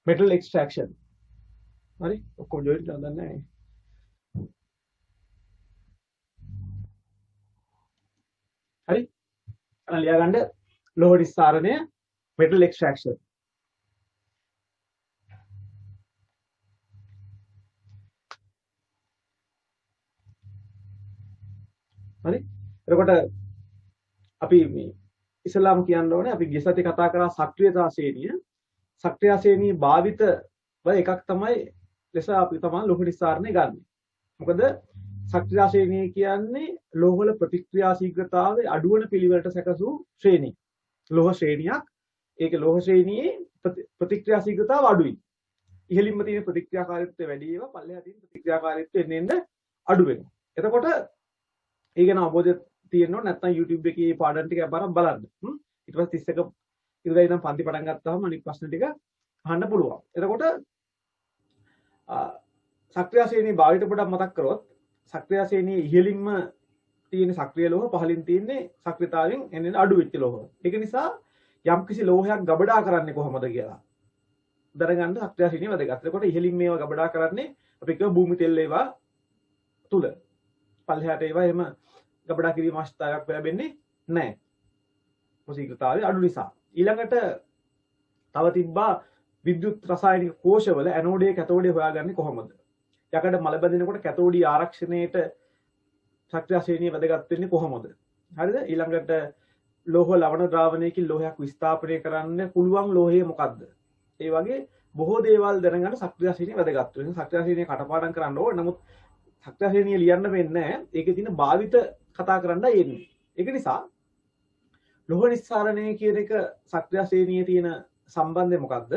metal extraction. හරි ඔක්කොම joint දාන්න නැහැ. හරි ලියා ගන්න ලෝහ නිස්සාරණය metal extraction. හරි එතකොට අපි මේ ඉස්ලාම් කියන්න ඕනේ අපි ගිය සතියේ කතා කරා සක්‍රියතා ශ්‍රේණිය. සක්‍රිය ශ්‍රේණිය භාවිත වල එකක් තමයි ලෙස අපි තමයි ලෝහ නිස්සාරණය ගන්න. මොකද සක්‍රිය ශ්‍රේණිය කියන්නේ ලෝහවල ප්‍රතික්‍රියා ශීඝ්‍රතාවයේ අඩුවන පිළිවෙලට සැකසූ ශ්‍රේණිය. ලෝහ ශ්‍රේණියක්. ඒක ලෝහ ශ්‍රේණියේ ප්‍රතික්‍රියා ශීඝ්‍රතාව අඩුයි. ඉහළින්ම තියෙන ප්‍රතික්‍රියාකාරීත්වය වැඩි ඒවා පල්ලෙහා තියෙන ප්‍රතික්‍රියාකාරීත්වය එන්න අඩු වෙනවා. එතකොට ඒ ගැන අවබෝධය තියෙන්න ඕන නැත්නම් YouTube එකේ පාඩම් ටික බරක් බලන්න. ඊට පස්සේ 31 ඉඳලා ඉඳන් පන්ති පටන් ගත්තාම අනිත් ප්‍රශ්න ටික අහන්න පුළුවන්. එතකොට සක්‍රිය ශ්‍රේණිය භාවිත පොඩක් මතක් කරොත් සක්‍රිය ශ්‍රේණියේ ඉහළින්ම තියෙන සක්‍රිය ලෝහ පහළින් තියෙන්නේ සක්‍රියතාවෙන් එන්නේ අඩු වෙච්ච ලෝහ. ඒක නිසා යම්කිසි ලෝහයක් ගබඩා කරන්නේ කොහොමද කියලා දැනගන්න සක්‍රිය ශ්‍රේණිය වැදගත්. එතකොට ඉහළින් මේවා ගබඩා කරන්නේ අපි කියව භූමි තෙල් ඒවා තුල. පල්ලෙහාට ඒවා එහෙම ගබඩා කිරීම අවස්ථාවක් ලැබෙන්නේ නැහැ. මොසීකතාවේ අඩු නිසා. ඊළඟට තව තිබ්බා විද්‍යුත් රසායනික කෝෂවල ඇනෝඩය කැතෝඩය හොයාගන්නේ කොහොමද? යකඩ මල බැඳෙනකොට කැතෝඩි ආරක්ෂණයට සක්‍රිය ශ්‍රේණිය වැදගත් වෙන්නේ කොහොමද? හරිද? ඊළඟට ලෝහ ලවණ ද්‍රාවණයකින් ලෝහයක් විස්ථාපනය කරන්න පුළුවන් ලෝහය මොකද්ද? ඒ වගේ බොහෝ දේවල් දැනගන්න සක්‍රිය ශ්‍රේණිය වැදගත් වෙනවා. සක්‍රිය ශ්‍රේණිය කටපාඩම් කරන්න ඕන. නමුත් සක්‍රිය ශ්‍රේණිය ලියන්න වෙන්නේ නැහැ. ඒකේ තියෙන භාවිත කතා කරන්නයි එන්නේ. ඒක නිසා ලෝහ නිස්සාරණය කියන එක සක්‍රිය ශ්‍රේණියේ තියෙන සම්බන්ධය මොකක්ද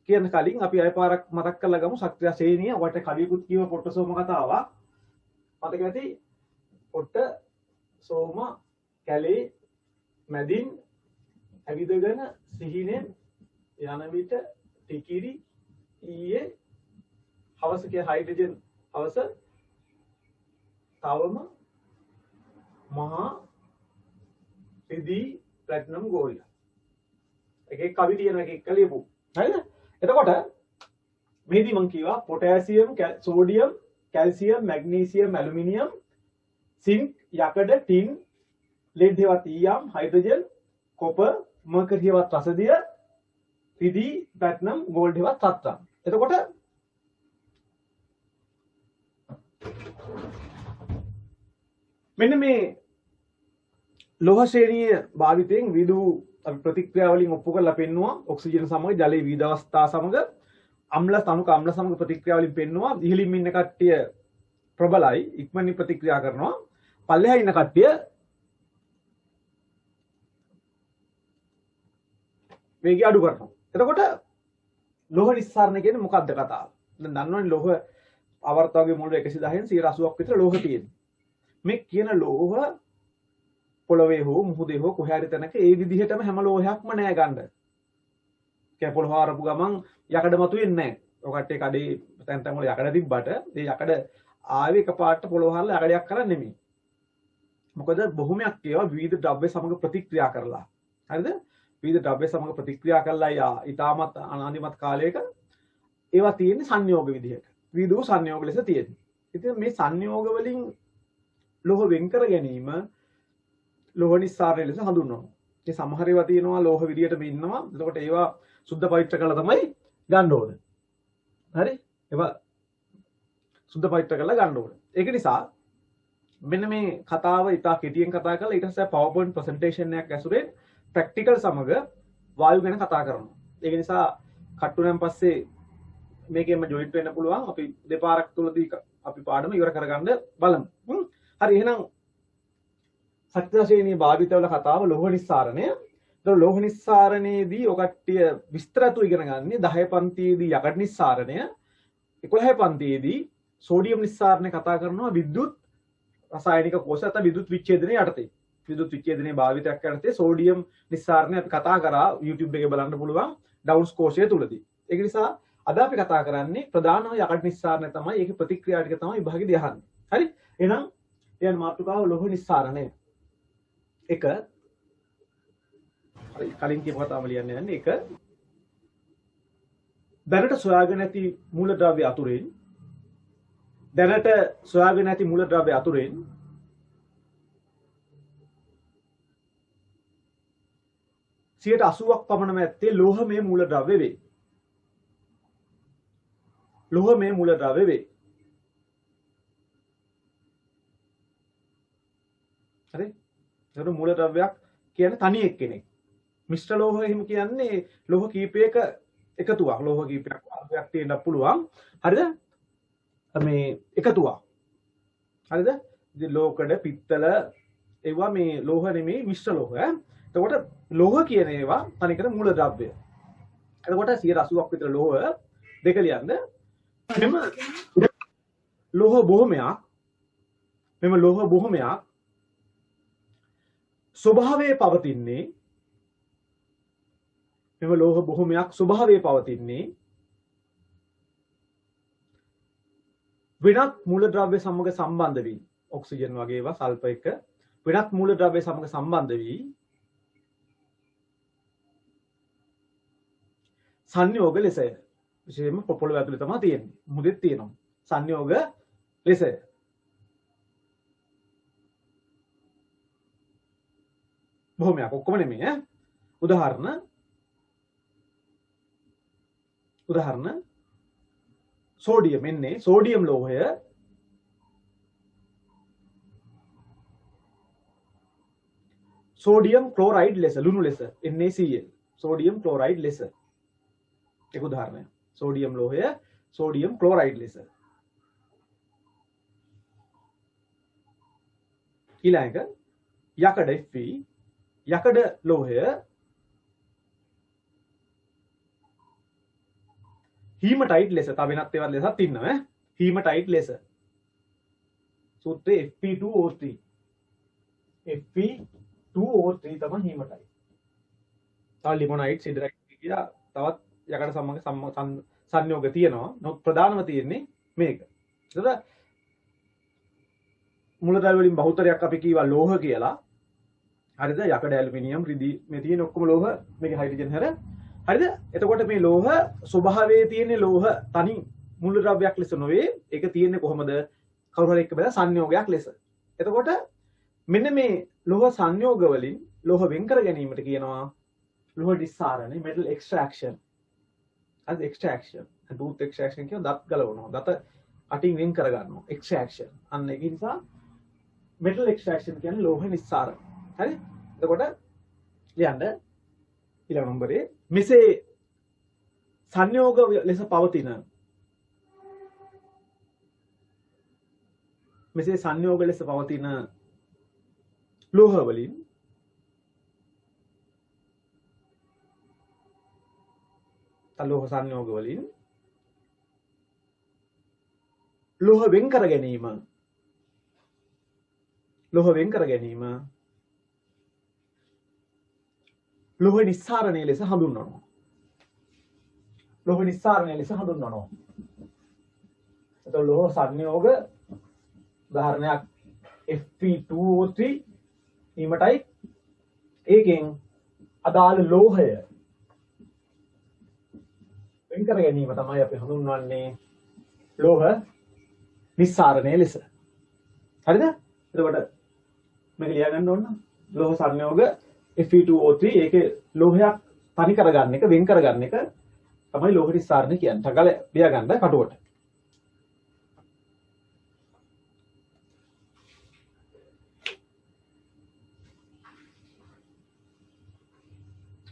කියන කලින් අපි අය පාරක් මතක් කරලා ගමු සක්‍රිය ශ්‍රේණිය. ඔකට කලියකුත් කියව පොට්ටසෝම කතාවක්. මතක ඇති පොට්ට සෝම කැලේ මැදින් ඇවිදගෙන සිහිනෙන් යන විට ටිකිරි ඊයේ හවස කිය හයිඩ්‍රජන් හවස තවම මහා රිදී ප්ලැටිනම් ගෝල්ඩ් එකේ කවි ලියන එකක් ලියපු හරිද එතකොට මේදී මම කියවා potassium sodium calcium magnesium aluminium zinc යකඩ ටින් ලෙඩ් හේවත් ඊයම් හයිඩ්‍රජන් කොපර් මර්කරි හේවත් රසදිය රිදී ප්ලැටිනම් ගෝල්ඩ් හේවත් රත්තරන් එතකොට මෙන්න මේ ලෝහ ශ්‍රේණිය භාවිතයෙන් විදු අපි ප්‍රතික්‍රියා වලින් ඔප්පු කරලා පෙන්නවා ඔක්සිජන් සමග ජලයේ විවිධ අවස්ථා සමග අම්ල තනුක අම්ල සමග ප්‍රතික්‍රියා වලින් පෙන්නවා ඉහළින් ඉන්න කට්ටිය ප්‍රබලයි ඉක්මනින් ප්‍රතික්‍රියා කරනවා පල්ලෙහා ඉන්න කට්ටිය වේගය අඩු කරනවා එතකොට ලෝහ නිස්සාරණය කියන්නේ මොකක්ද කතාව දැන් දන්නවනේ ලෝහ ආවර්ත වගේ මුළු 110න් 180ක් විතර ලෝහ තියෙනවා මේ කියන ලෝහ පොළවේ හෝ මුහුදේ හෝ කොහේ හරි තැනක ඒ විදිහටම හැම ලෝහයක්ම නෑ ගන්න. කෑ පොළව හරපු ගමන් යකඩ මතුවෙන්නේ නෑ. ඔය කට්ටිය කඩේ තැන් තැන් වල යකඩ තිබ්බට ඒ යකඩ ආවේ එකපාරට පොළව හරලා යකඩයක් කරන්නේ නෙමෙයි. මොකද බොහොමයක් ඒවා විවිධ ද්‍රව්‍ය සමග ප්‍රතික්‍රියා කරලා. හරිද? විවිධ ද්‍රව්‍ය සමග ප්‍රතික්‍රියා කළා ඊටමත් අනාදිමත් කාලයක ඒවා තියෙන්නේ සංයෝග විදිහට. විවිධ සංයෝග ලෙස තියෙන්නේ. ඉතින් මේ සංයෝග වලින් ලෝහ වෙන් කර ගැනීම ලෝහ නිස්සාරණය ලෙස හඳුන්වනවා. ඒ සමහර ඒවා තියෙනවා ලෝහ විදියටම ඉන්නවා. එතකොට ඒවා සුද්ධ පවිත්‍ර කරලා තමයි ගන්න ඕනේ. හරි? ඒවා සුද්ධ පවිත්‍ර කරලා ගන්න ඕනේ. ඒක නිසා මෙන්න මේ කතාව ඉතා කෙටියෙන් කතා කරලා ඊට පස්සේ PowerPoint presentation එකක් ඇසුරෙන් practical සමග වායු ගැන කතා කරනවා. ඒක නිසා කට්ටුනෙන් පස්සේ මේකෙම ජොයින්ට් වෙන්න පුළුවන්. අපි දෙපාරක් තුලදී අපි පාඩම ඉවර කරගන්න බලමු. හරි එහෙනම් සක්‍රිය ශ්‍රේණිය භාවිත වල කතාව ලෝහ නිස්සාරණය. ඒතර ලෝහ නිස්සාරණයේදී ඔය කට්ටිය විස්තරතු ඉගෙන ගන්නේ 10 පන්තියේදී යකඩ නිස්සාරණය 11 පන්තියේදී සෝඩියම් නිස්සාරණය කතා කරනවා විද්‍යුත් රසායනික කෝෂ නැත්නම් විද්‍යුත් විච්ඡේදනය යටතේ. විද්‍යුත් විච්ඡේදනයේ භාවිතයක් යටතේ සෝඩියම් නිස්සාරණය අපි කතා කරා YouTube එකේ බලන්න පුළුවන් ඩවුන්ස් කෝෂය තුලදී. ඒක නිසා අද අපි කතා කරන්නේ ප්‍රධානම යකඩ නිස්සාරණය තමයි. ඒකේ ප්‍රතික්‍රියා ටික තමයි විභාගෙදී අහන්නේ. හරි? එහෙනම් යන මාතෘකාව ලෝහ නිස්සාරණය. එක කලින් කියපු කතාවම ලියන්න යන්නේ එක දැනට සොයාගෙන ඇති මූලද්‍රව්‍ය අතුරෙන් දැනට සොයාගෙන ඇති මූලද්‍රව්‍ය අතුරෙන් 80ක් පමණම ඇත්තේ ලෝහමය මූලද්‍රව්‍ය වේ. ලෝහමය මූලද්‍රව්‍ය වේ. හරි? ඒක මූලද්‍රව්‍යයක් කියන්නේ තනි එක්කෙනෙක්. මිශ්‍ර ලෝහ එහෙම කියන්නේ ලෝහ කීපයක එකතුවක්. ලෝහ කීපයක් වර්ගයක් තියෙන්න පුළුවන්. හරිද? මේ එකතුවක්. හරිද? ඉතින් ලෝකඩ පිත්තල ඒවා මේ ලෝහ නෙමෙයි මිශ්‍ර ලෝහ. එතකොට ලෝහ කියන ඒවා තනිකර මූලද්‍රව්‍ය. එතකොට 80ක් විතර ලෝහ දෙක ලියන්න. මෙම ලෝහ බොහොමයක් ස්වභාවයේ පවතින්නේ මෙම ලෝහ බොහොමයක් ස්වභාවයේ පවතින්නේ වෙනත් මූලද්‍රව්‍ය සමග සම්බන්ධ වී ඔක්සිජන් වගේ ඒවා සල්ෆර් එක වෙනත් මූලද්‍රව්‍ය සමග සම්බන්ධ වී සංයෝග ලෙසය. විශේෂයෙන්ම පොළොව ඇතුලේ තමයි තියෙන්නේ. මුදෙත් තියෙනවා. සංයෝග ලෙසය. බොහොමයක් ඔක්කොම නෙමෙයි ඈ. උදාහරණ සෝඩියම් එන්නේ සෝඩියම් ලෝහය සෝඩියම් ක්ලෝරයිඩ් ලෙස ලුණු ලෙස NaCl සෝඩියම් ක්ලෝරයිඩ් ලෙස ඒක උදාහරණයක්. සෝඩියම් ලෝහය සෝඩියම් ක්ලෝරයිඩ් ලෙස. ඊළඟ යකඩ Fe යකඩ ලෝහය හීමටයිට් ලෙස තව වෙනත් ඒවා ලෙසත් ඉන්නවා ඈ. හීමටයිට් ලෙස. සූත්‍රයේ Fe2O3 Fe2O3 තමයි හීමටයිට්. තව ලිමොනයිට් සිඩරයිට් කියලා තවත් යකඩ සමග සංයෝග තියෙනවා. නමුත් ප්‍රධානම තියෙන්නේ මේක. ඒතර මූලද්‍රව්‍ය වලින් බහුතරයක් අපි කියවා ලෝහ කියලා. හරිද? යකඩ ඇලුමිනියම් රිදී මේ තියෙන ඔක්කොම ලෝහ මේකේ හයිඩ්‍රජන් හැර. හරිද? එතකොට මේ ලෝහ ස්වභාවයේ තියෙන ලෝහ තනි මූලද්‍රව්‍යයක් ලෙස නොවේ. ඒක තියෙන්නේ කොහොමද? කවුරු හරි එක්ක බෙදලා සංයෝගයක් ලෙස. එතකොට මෙන්න මේ ලෝහ සංයෝග වලින් ලෝහ වෙන් කර ගැනීමට කියනවා ලෝහ දිස්සාරණය metal extraction. as extraction tooth extraction කියන දත් ගලවනවා දත අටින් වෙන් කර ගන්නවා extraction අන්න ඒක නිසා metal extraction කියන්නේ ලෝහ නිස්සාරණය. හරි? එතකොට ලියන්න ඊළඟ නම්බරේ මෙසේ සංයෝග ලෙස පවතින ලෝහ වලින් ලෝහ සංයෝග වලින් ලෝහ වෙන් කර ගැනීම ලෝහ නිස්සාරණය ලෙස හඳුන්වනවා. එතකොට ලෝහ සංයෝග උදාහරණයක් Fe2O3 ඊමටයි ඒකෙන් අදාළ ලෝහය වෙන් කර ගැනීම තමයි අපි හඳුන්වන්නේ ලෝහ නිස්සාරණය ලෙස. හරිද? එතකොට මේක ලියා ගන්න ඕන. ලෝහ සංයෝග Fe2O3 ඒකේ ලෝහයක් තනි කරගන්න එක වෙන් කරගන්න එක තමයි ලෝහ නිස්සාරණය කියන්නේ. ටගල ලියා ගන්න කටුවට.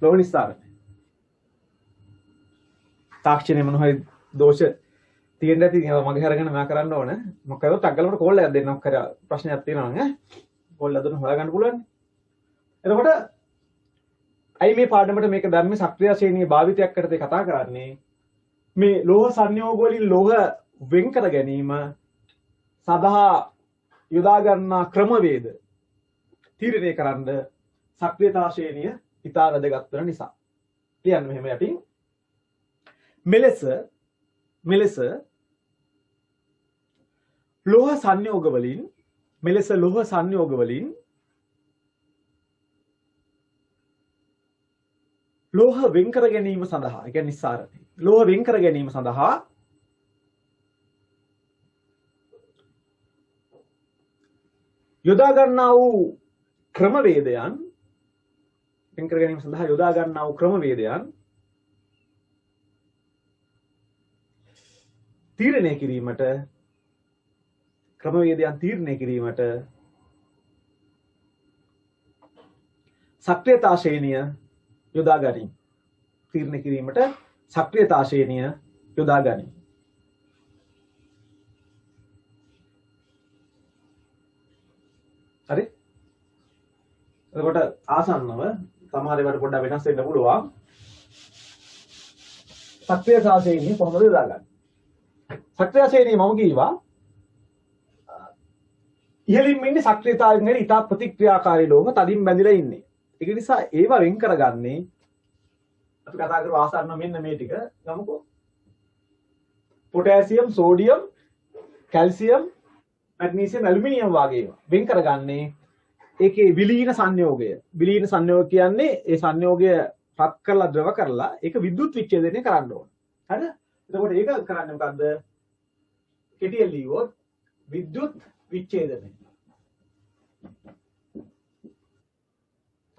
ලෝහ නිස්සාරණය. තාක්ෂණයේ මොන හරි දෝෂ තියෙන්න ඇති මගේ හරගෙන මම කරන්න ඕන. මොකද ටගලකට කෝල් එකක් දෙන්න ඔක්කර ප්‍රශ්නයක් තියෙනවා නේ. කෝල් එක දුන්න හොයාගන්න පුළුවන්. එතකොට අයි මේ පාඩමට මේක ධර්ම සක්‍රිය ශ්‍රේණියේ භාවිතයක් කරතේ කතා කරන්නේ මේ ලෝහ සංයෝග වලින් ලෝහ වෙන් කර ගැනීම සඳහා යොදා ගන්නා ක්‍රමවේද තීරණය කරන්න සක්‍රියතා ශ්‍රේණිය ඉතා වැදගත් වෙන නිසා. කියන්න මෙහෙම යටින් මෙලෙස ලෝහ සංයෝග වලින් ලෝහ වෙන් කර ගැනීම සඳහා, ඒ කියන්නේ නිස්සාරණය. ලෝහ වෙන් කර ගැනීම සඳහා යොදා ගන්නා වූ ක්‍රමවේදයන්, වෙන් කර ගැනීම සඳහා යොදා ගන්නා වූ ක්‍රමවේදයන් තීරණය කිරීමට, ක්‍රමවේදයන් තීරණය කිරීමට සක්‍රියතා ශ්‍රේණිය යොදා ගනී. තීරණය කිරීමට සක්‍රියතා ශ්‍රේණිය යොදා ගනී. හරි? එතකොට ආසන්නව සමහර ඒවාට පොඩ්ඩක් වෙනස් වෙන්න පුළුවන්. සක්‍රියතා ශ්‍රේණිය කොහොමද යොදාගන්නේ? සක්‍රිය ශ්‍රේණිය මම කිව්වා ඉහළින් ඉන්නේ සක්‍රියතාවයෙන් නෙවෙයි ඉතා ප්‍රතික්‍රියාකාරී ලෝහ තදින් බැඳිලා ඉන්නේ. ඒක නිසා ඒවා වෙන් කරගන්නේ අපි කතා කරපු ආසන්න මෙන්න මේ ටික ගමුකෝ. Potassium, sodium, calcium, magnesium, aluminium වගේ ඒවා වෙන් කරගන්නේ ඒකේ විලීන සංයෝගය. විලීන සංයෝගය කියන්නේ ඒ සංයෝගය රත් කරලා ද්‍රව කරලා ඒක විද්‍යුත් විච්ඡේදනය කරන්න ඕන. හරිද? එතකොට ඒක කරන්නේ මොකද්ද? කෙටියෙන් ලියුවොත් විද්‍යුත් විච්ඡේදනය.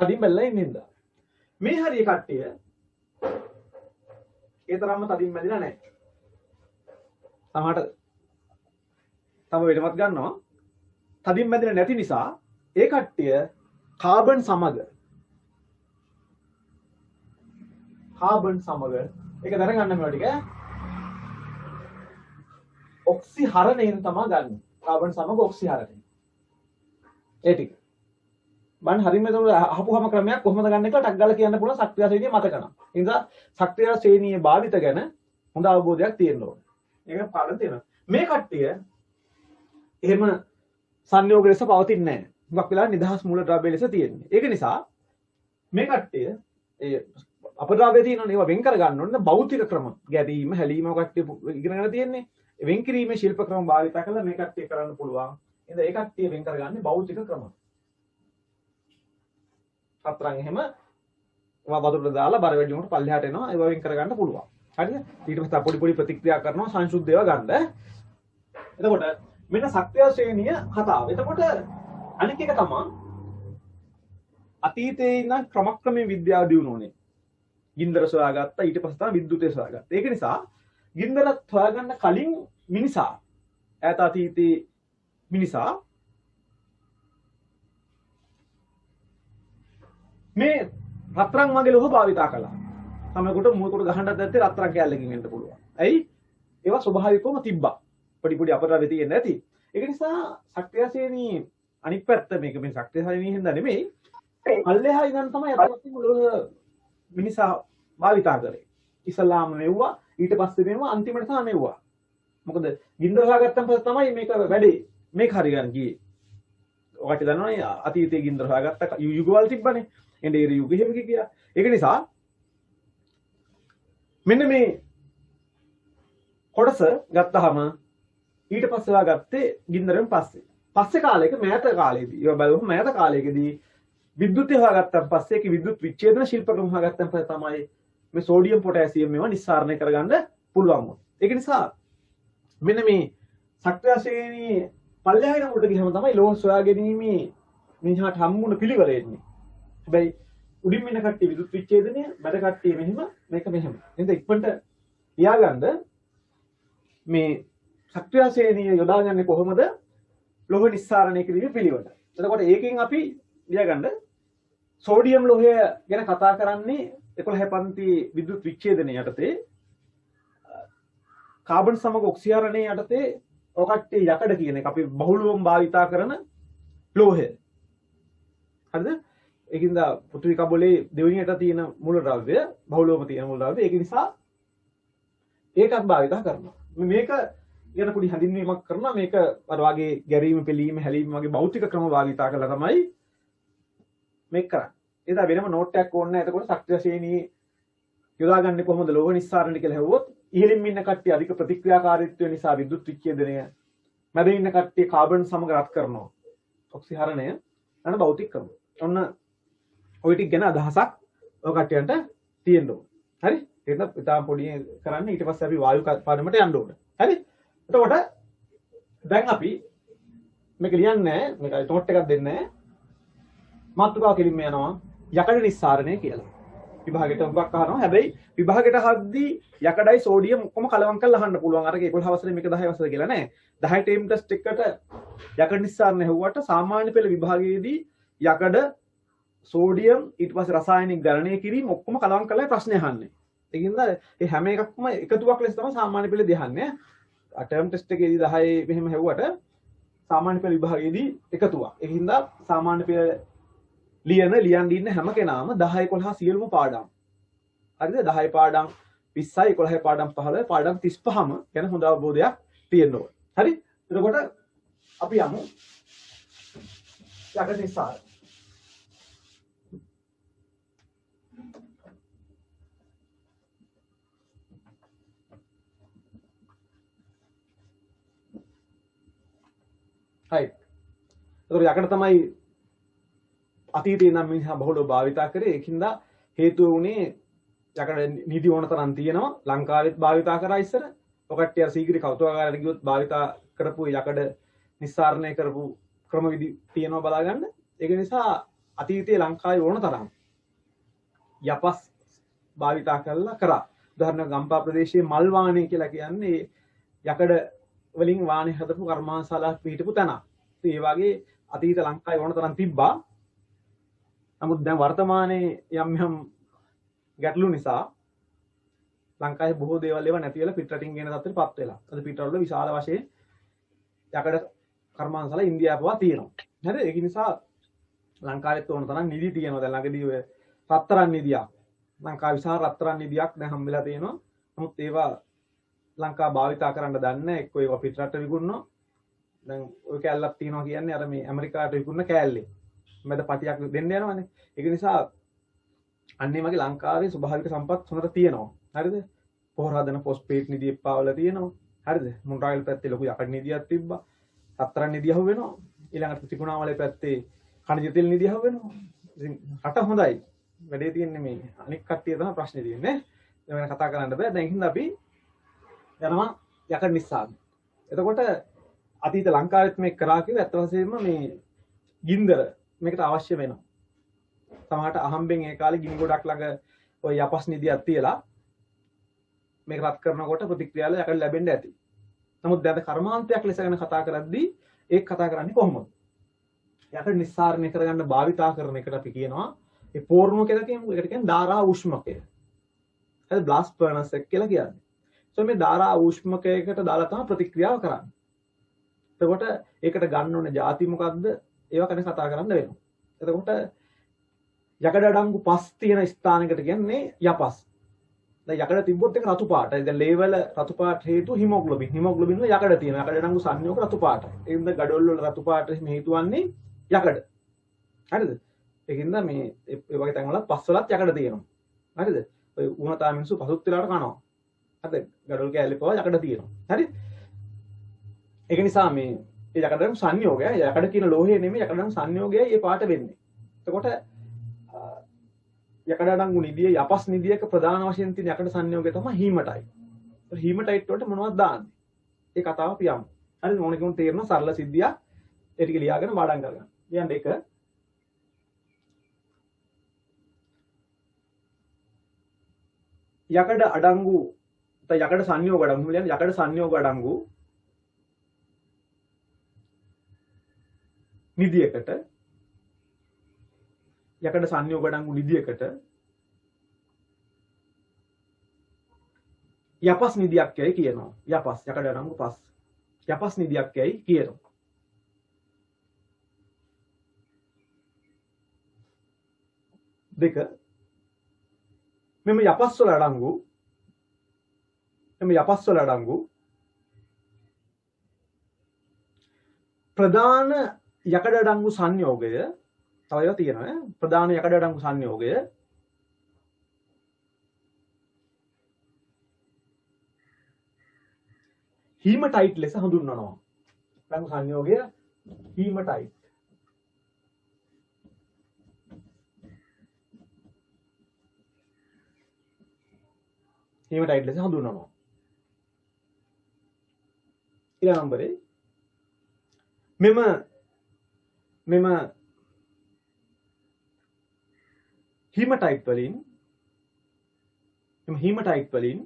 තදින් බැලලා ඉන්නෙන්ද? මේ හරිය කට්ටිය ඒ තරම්ම තදින් බැඳිලා නැහැ. සමහරට තම වෙනවත් ගන්නවා. තදින් බැඳිලා නැති නිසා ඒ කට්ටිය කාබන් සමග ඒක දැනගන්න මේවා ටික ඔක්සිහරණයෙන් තමයි ගන්න. කාබන් සමග ඔක්සිහරණය. ඒ ටික. මම හරියම ඒක අහපුවම ක්‍රමයක් කොහොමද ගන්න කියලා ටක් ගාලා කියන්න පුළුවන් සක්‍රිය ශ්‍රේණිය මතක නම්. ඒ නිසා සක්‍රිය ශ්‍රේණියේ භාවිත ගැන හොඳ අවබෝධයක් තියෙන්න ඕනේ. ඒක පාඩම් තියෙනවා. මේ කට්ටිය එහෙම සංයෝග ලෙස පවතින්නේ නැහැ. හුඟක් වෙලා නිදහස් මූල ද්‍රව්‍ය ලෙස තියෙන්නේ. ඒක නිසා මේ කට්ටිය ඒ අපද්‍රව්‍ය තියෙනවනේ ඒවා වෙන් කර ගන්න ඕනේ භෞතික ක්‍රම. ගැටීම, හැලීම කට්ටිය ඉගෙනගෙන තියෙන්නේ. වෙන් කිරීමේ ශිල්ප ක්‍රම භාවිත කරලා මේ කට්ටිය කරන්න පුළුවන්. එහෙනම් ඒ කට්ටිය වෙන් කරගන්නේ භෞතික ක්‍රම. අත්‍රන් එහෙම වතුරට දාලා බර වැඩි වුණොත් පල්ලෙහාට එනවා ඒවා වෙන් කරගන්න පුළුවන්. හරිද? ඊට පස්සේ පොඩි පොඩි ප්‍රතික්‍රියා කරනවා සංසුද්ධ ඒවා ගන්න. එතකොට මෙන්න සක්‍රිය ශ්‍රේණිය කතාව. එතකොට අනික එක තමයි අතීතයේ ඉඳන් ක්‍රමක්‍රමයෙන් විද්‍යාව දියුණුවනේ. ගින්දර සොයාගත්තා ඊට පස්සේ තමයි විද්‍යුතය සොයාගත්තා. ඒක නිසා ගින්දරත් හොයාගන්න කලින් මිනිසා ඈත අතීතයේ මිනිසා මේ රත්රන් වගේ ලෝහ භාවිතා කළා. සමහරකට මුවකට ගහන්නත් නැත්තේ රත්රන් කැලලකින් එන්න පුළුවන්. ඇයි? ඒවා ස්වභාවිකවම තිබ්බා. පොඩි පොඩි අපරාධ තියෙන්නේ නැති. ඒක නිසා සක්‍රිය ශ්‍රේණියේ අනිත් පැත්ත මේක මේ සක්‍රිය ශ්‍රේණියේ හින්දා නෙමෙයි. පල්ලෙහා ඉඳන් තමයි අතවස්තුම ලෝහ මිනිසා භාවිතා කරේ. ඉස්ලාම මෙව්වා ඊට පස්සේ මෙව්වා අන්තිමට තමයි මෙව්වා. මොකද ගින්දර හොයාගත්තන් පස්සේ තමයි මේක වැඩේ. මේක හරියන්නේ ගියේ. ඔකට දන්නවනේ අතීතයේ ගින්දර හොයාගත්ත යුගවල තිබ්බනේ. එඬේර යුග එහෙම කියලා. ඒක නිසා මෙන්න මේ කොටස ගත්තාම ඊට පස්සේ වාගත්තේ ගින්දරෙන් පස්සේ. පස්සේ කාලයක මෑත කාලේදී ඒවා බලමු මෑත කාලයකදී විද්‍යුතය හොයාගත්තන් පස්සේ ඒක විද්‍යුත් විච්ඡේදන ශිල්ප ක්‍රම හොයාගත්තන් පස්සේ තමයි මේ සෝඩියම් පොටෑසියම් මේවා නිස්සාරණය කරගන්න පුළුවන් වුනේ. ඒක නිසා මෙන්න මේ සක්‍රිය ශ්‍රේණියේ පල්ලෙහාට උඩට ගියම තමයි ලෝහ සොයා ගැනීමේ මිනිහට හම්බුන පිළිවෙල එන්නේ. හැබැයි උඩින් ඉන්න කට්ටිය විදුත් විච්ඡේදනය, මැද කට්ටිය මෙහෙම, මේක මෙහෙම. එහෙනම් ඉක්මනට ලියාගන්න මේ සක්‍රිය ශ්‍රේණිය යොදාගන්නේ කොහොමද? ලෝහ නිස්සාරණය කිරීමේ පිළිවෙල. එතකොට ඒකෙන් අපි ලියාගන්න සෝඩියම් ලෝහය ගැන කතා කරන්නේ 11 පන්ති විදුත් විච්ඡේදනය යටතේ, කාබන් සමග ඔක්සිහරණය යටතේ ඔය කට්ටිය යකඩ කියන එක අපි බහුලවම භාවිතා කරන ලෝහය. හරිද? ඒකින්ද පෘථිවි කබලේ දෙවෙනියට තියෙන මූලද්‍රව්‍ය බහුලවම තියෙන මූලද්‍රව්‍ය. ඒක නිසා ඒකත් භාවිතා කරනවා. මේක ගැන පොඩි හඳුන්වීමක් කරනවා. මේක අර වගේ ගැරීම, පිළීම, හැලීම වගේ භෞතික ක්‍රම භාවිතා කරලා තමයි මේක කරන්නේ. ඒක වෙනම නෝට් එකක් ඕනේ නැහැ. එතකොට සක්‍රිය ශ්‍රේණියේ යොදාගන්නේ කොහොමද ලෝහ නිස්සාරණය කියලා හෙව්වොත් ඉහළින් ඉන්න කට්ටිය අධික ප්‍රතික්‍රියාකාරීත්වය නිසා විද්‍යුත් විච්ඡේදනය, මැද ඉන්න කට්ටිය කාබන් සමග රත් කරනවා ඔක්සිහරණය යන භෞතික ක්‍රම. ඔන්න ඔය ටික ගැන අදහසක් ඔය කට්ටියන්ට තියෙන්න ඕන. හරි? ඒක ඉතාලම පොඩි කරන්න ඊට පස්සේ අපි වායු පාඩමට යන්න ඕන. හරි? එතකොට දැන් අපි මේක ලියන්නේ මේක නෝට් එකක් දෙන්නේ මාතෘකාව කෙලින්ම යනවා යකඩ නිස්සාරණය කියලා. විභාගෙට උගක් අහනවා. හැබැයි විභාගෙට හද්දී යකඩයි සෝඩියම් ඔක්කොම කලවම් කරලා අහන්න පුළුවන්. අරක 11 වසරේ මේක 10 වසරේ කියලා නෑ. 10 ටේම් ටෙස්ට් එකට යකඩ නිස්සාරණය හෙව්වට සාමාන්‍ය පෙළ විභාගයේදී යකඩ සෝඩියම් ඊට පස්සේ රසායනික ගණනය කිරීම ඔක්කොම කලවම් කරලා ප්‍රශ්න අහන්නේ. ඒකින්ද මේ හැම එකක්ම එකතුවක් ලෙස තමයි සාමාන්‍ය පෙළේදී අහන්නේ. ටර්ම් ටෙස්ට් එකේදී 10 මෙහෙම හෙව්වට සාමාන්‍ය පෙළ විභාගයේදී එකතුවක්. ඒකින්ද සාමාන්‍ය පෙළ ලියන්න ඉන්න හැම කෙනාම 10 11 සියලුම පාඩම්. හරිද? 10 පාඩම් 20යි 11 පාඩම් 15 පාඩම් 35ම ගැන හොඳ අවබෝධයක් තියෙන්න ඕන. හරි? එතකොට අපි යමු යකඩ නිස්සාරණය. හරි. එතකොට යකඩ තමයි අතීතේ නම් මිනිහා බහුලව භාවිතා කරේ. ඒකින්ද හේතුව උනේ යකඩ නිදි ඕන තරම් තියෙනවා. ලංකාවෙත් භාවිතා කරා ඉස්සර. ඔකට්ටිය සීගිරි කෞතුකාගාරයට ගියොත් භාවිතා කරපු යකඩ නිස්සාරණය කරපු ක්‍රමවිදි තියෙනවා බලා ගන්න. ඒක නිසා අතීතයේ ලංකාවේ ඕන තරම් යපස් භාවිතා කරා. උදාහරණයක් ගම්පා ප්‍රදේශයේ මල් වාණය කියලා කියන්නේ යකඩ වලින් වාණය හදපු කර්මාන්තශාලාවක් පිහිටපු තැන. ඒ වගේ අතීත ලංකාවේ ඕන තරම් තිබ්බා. නමුත් දැන් වර්තමානයේ යම් ගැටලු නිසා ලංකාවේ බොහෝ දේවල් ඒවා නැති වෙලා පිටරටින් ගෙන තත්ත්වයටපත් වෙලා. අද පිටරවල විශාල වශයෙන් යකඩ කර්මාන්තශාලා ඉන්දියාපුවා තියෙනවා. හරිද? ඒක නිසා ලංකාවෙත් ඕන තරම් නිදි තියෙනවා. දැන් ළඟදී ඔය රත්තරන් නිදියක්. ලංකාවේ විශාල රත්තරන් නිදියක් දැන් හම්බෙලා තියෙනවා. නමුත් ඒවා ලංකාව භාවිතා කරන්න දන්නේ නැහැ. එක්ක ඒවා පිටරට විකුණනවා. දැන් ඔය කෑල්ලක් තියෙනවා කියන්නේ අර මේ ඇමරිකාවට විකුණන කෑල්ලේ. මැද පටියක් දෙන්න යනවනේ. ඒක නිසා අන්නේ වගේ ලංකාවේ ස්වභාවික සම්පත් හොඳට තියෙනවා. හරිද? පොහොර හදන ෆොස්ෆේට් නිදි එප්පාවල තියෙනවා. හරිද? මුන්රාගල පැත්තේ ලොකු යකඩ නිදියක් තිබ්බා. රත්තරන් නිදිය හුව වෙනවා. ඊළඟට ත්‍රිකුණාමලේ පැත්තේ කණිජ තෙල් නිදිය හුව වෙනවා. ඉතින් රට හොඳයි. වැඩේ තියෙන්නේ මේ අනික් කට්ටිය තමයි ප්‍රශ්නේ තියෙන්නේ. ඒ වෙන කතා කරන්න බෑ. දැන් හින්දා අපි යනවා යකඩ නිස්සාරණය. එතකොට අතීත ලංකාවෙත් මේක කරා කියලා ඇත්ත වශයෙන්ම මේ ගින්දර මේකට අවශ්‍ය වෙනවා. සමහරට අහම්බෙන් ඒ කාලේ ගිනි ගොඩක් ළඟ ඔය යපස් නිදියක් තියලා මේක රත් කරනකොට ප්‍රතික්‍රියාවල යකඩ ලැබෙන්න ඇති. නමුත් දැන් කර්මාන්තයක් ලෙස ගැන කතා කරද්දී ඒක කතා කරන්නේ කොහොමද? යකඩ නිස්සාරණය කරගන්න භාවිතා කරන එකට අපි කියනවා ඒ පෝර්ණුව කියලා කියමු. ඒකට කියන්නේ ධාරා ඌෂ්මකය. හරි බ්ලාස්ට් ෆර්නස් එක කියලා කියන්නේ. මේ ධාරා ඌෂ්මකයකට දාලා තමයි ප්‍රතික්‍රියාව කරන්නේ. එතකොට ඒකට ගන්න ඕන ಜಾති මොකක්ද? ඒවා ගැන කතා කරන්න වෙනවා. එතකොට යකඩ අඩංගු පස් තියෙන ස්ථානයකට කියන්නේ යපස්. දැන් යකඩ තිබ්බොත් ඒක රතු පාටයි. දැන් ලේවල රතු පාට හේතුව හිමොග්ලොබින්. හිමොග්ලොබින් වල යකඩ තියෙනවා. යකඩ අඩංගු සංයෝග රතු පාටයි. ඒකින්ද ගඩොල් වල රතු පාට හේතුවන්නේ යකඩ. හරිද? ඒකින්ද මේ ඒ වගේ තැන්වල පස් වලත් යකඩ තියෙනවා. හරිද? ඔය උණතා මිනිස්සු පසුත් වෙලාවට කනවා. හරිද? ගඩොල් කෑල්ලේ පවා යකඩ තියෙනවා. හරි? ඒක නිසා මේ යකඩ සංයෝගය යකඩ කියන ලෝහය නෙමෙයි යකඩ සංයෝගයයි මේ පාට වෙන්නේ. එතකොට යකඩ අඩංගු නිදිය යපස් නිදියක ප්‍රධාන වශයෙන් තියෙන යකඩ සංයෝගය තමයි හීමටයිට්. ඒ හීමටයිට් වලට මොනවද දාන්නේ? ඒ කතාව අපි යමු. හරි ඕන කෙනෙකුට තේරෙන සරල සිද්ධියක් ඒ ටික ලියාගෙන පාඩම් කරගන්න. කියන්න එක යකඩ අඩංගු යකඩ සංයෝග අඩංගු කියන්නේ යකඩ සංයෝග අඩංගු නිදියකට යකඩ සංයෝග අඩංගු නිදියකට යපස් නිදියක් යයි කියනවා. යපස් යකඩ අඩංගු පස් යපස් නිදියක් යයි කියනවා. දෙක මෙම යපස් වල අඩංගු ප්‍රධාන යකඩ අඩංගු සංයෝගය තව ඒවා තියෙනවා. ප්‍රධාන යකඩ අඩංගු සංයෝගය හීමටයිට් ලෙස හඳුන්වනවා. අඩංගු සංයෝගය හීමටයිට්. හීමටයිට් ලෙස හඳුන්වනවා. ඊළඟ නම්බරේ මෙම හීමටයිට් වලින්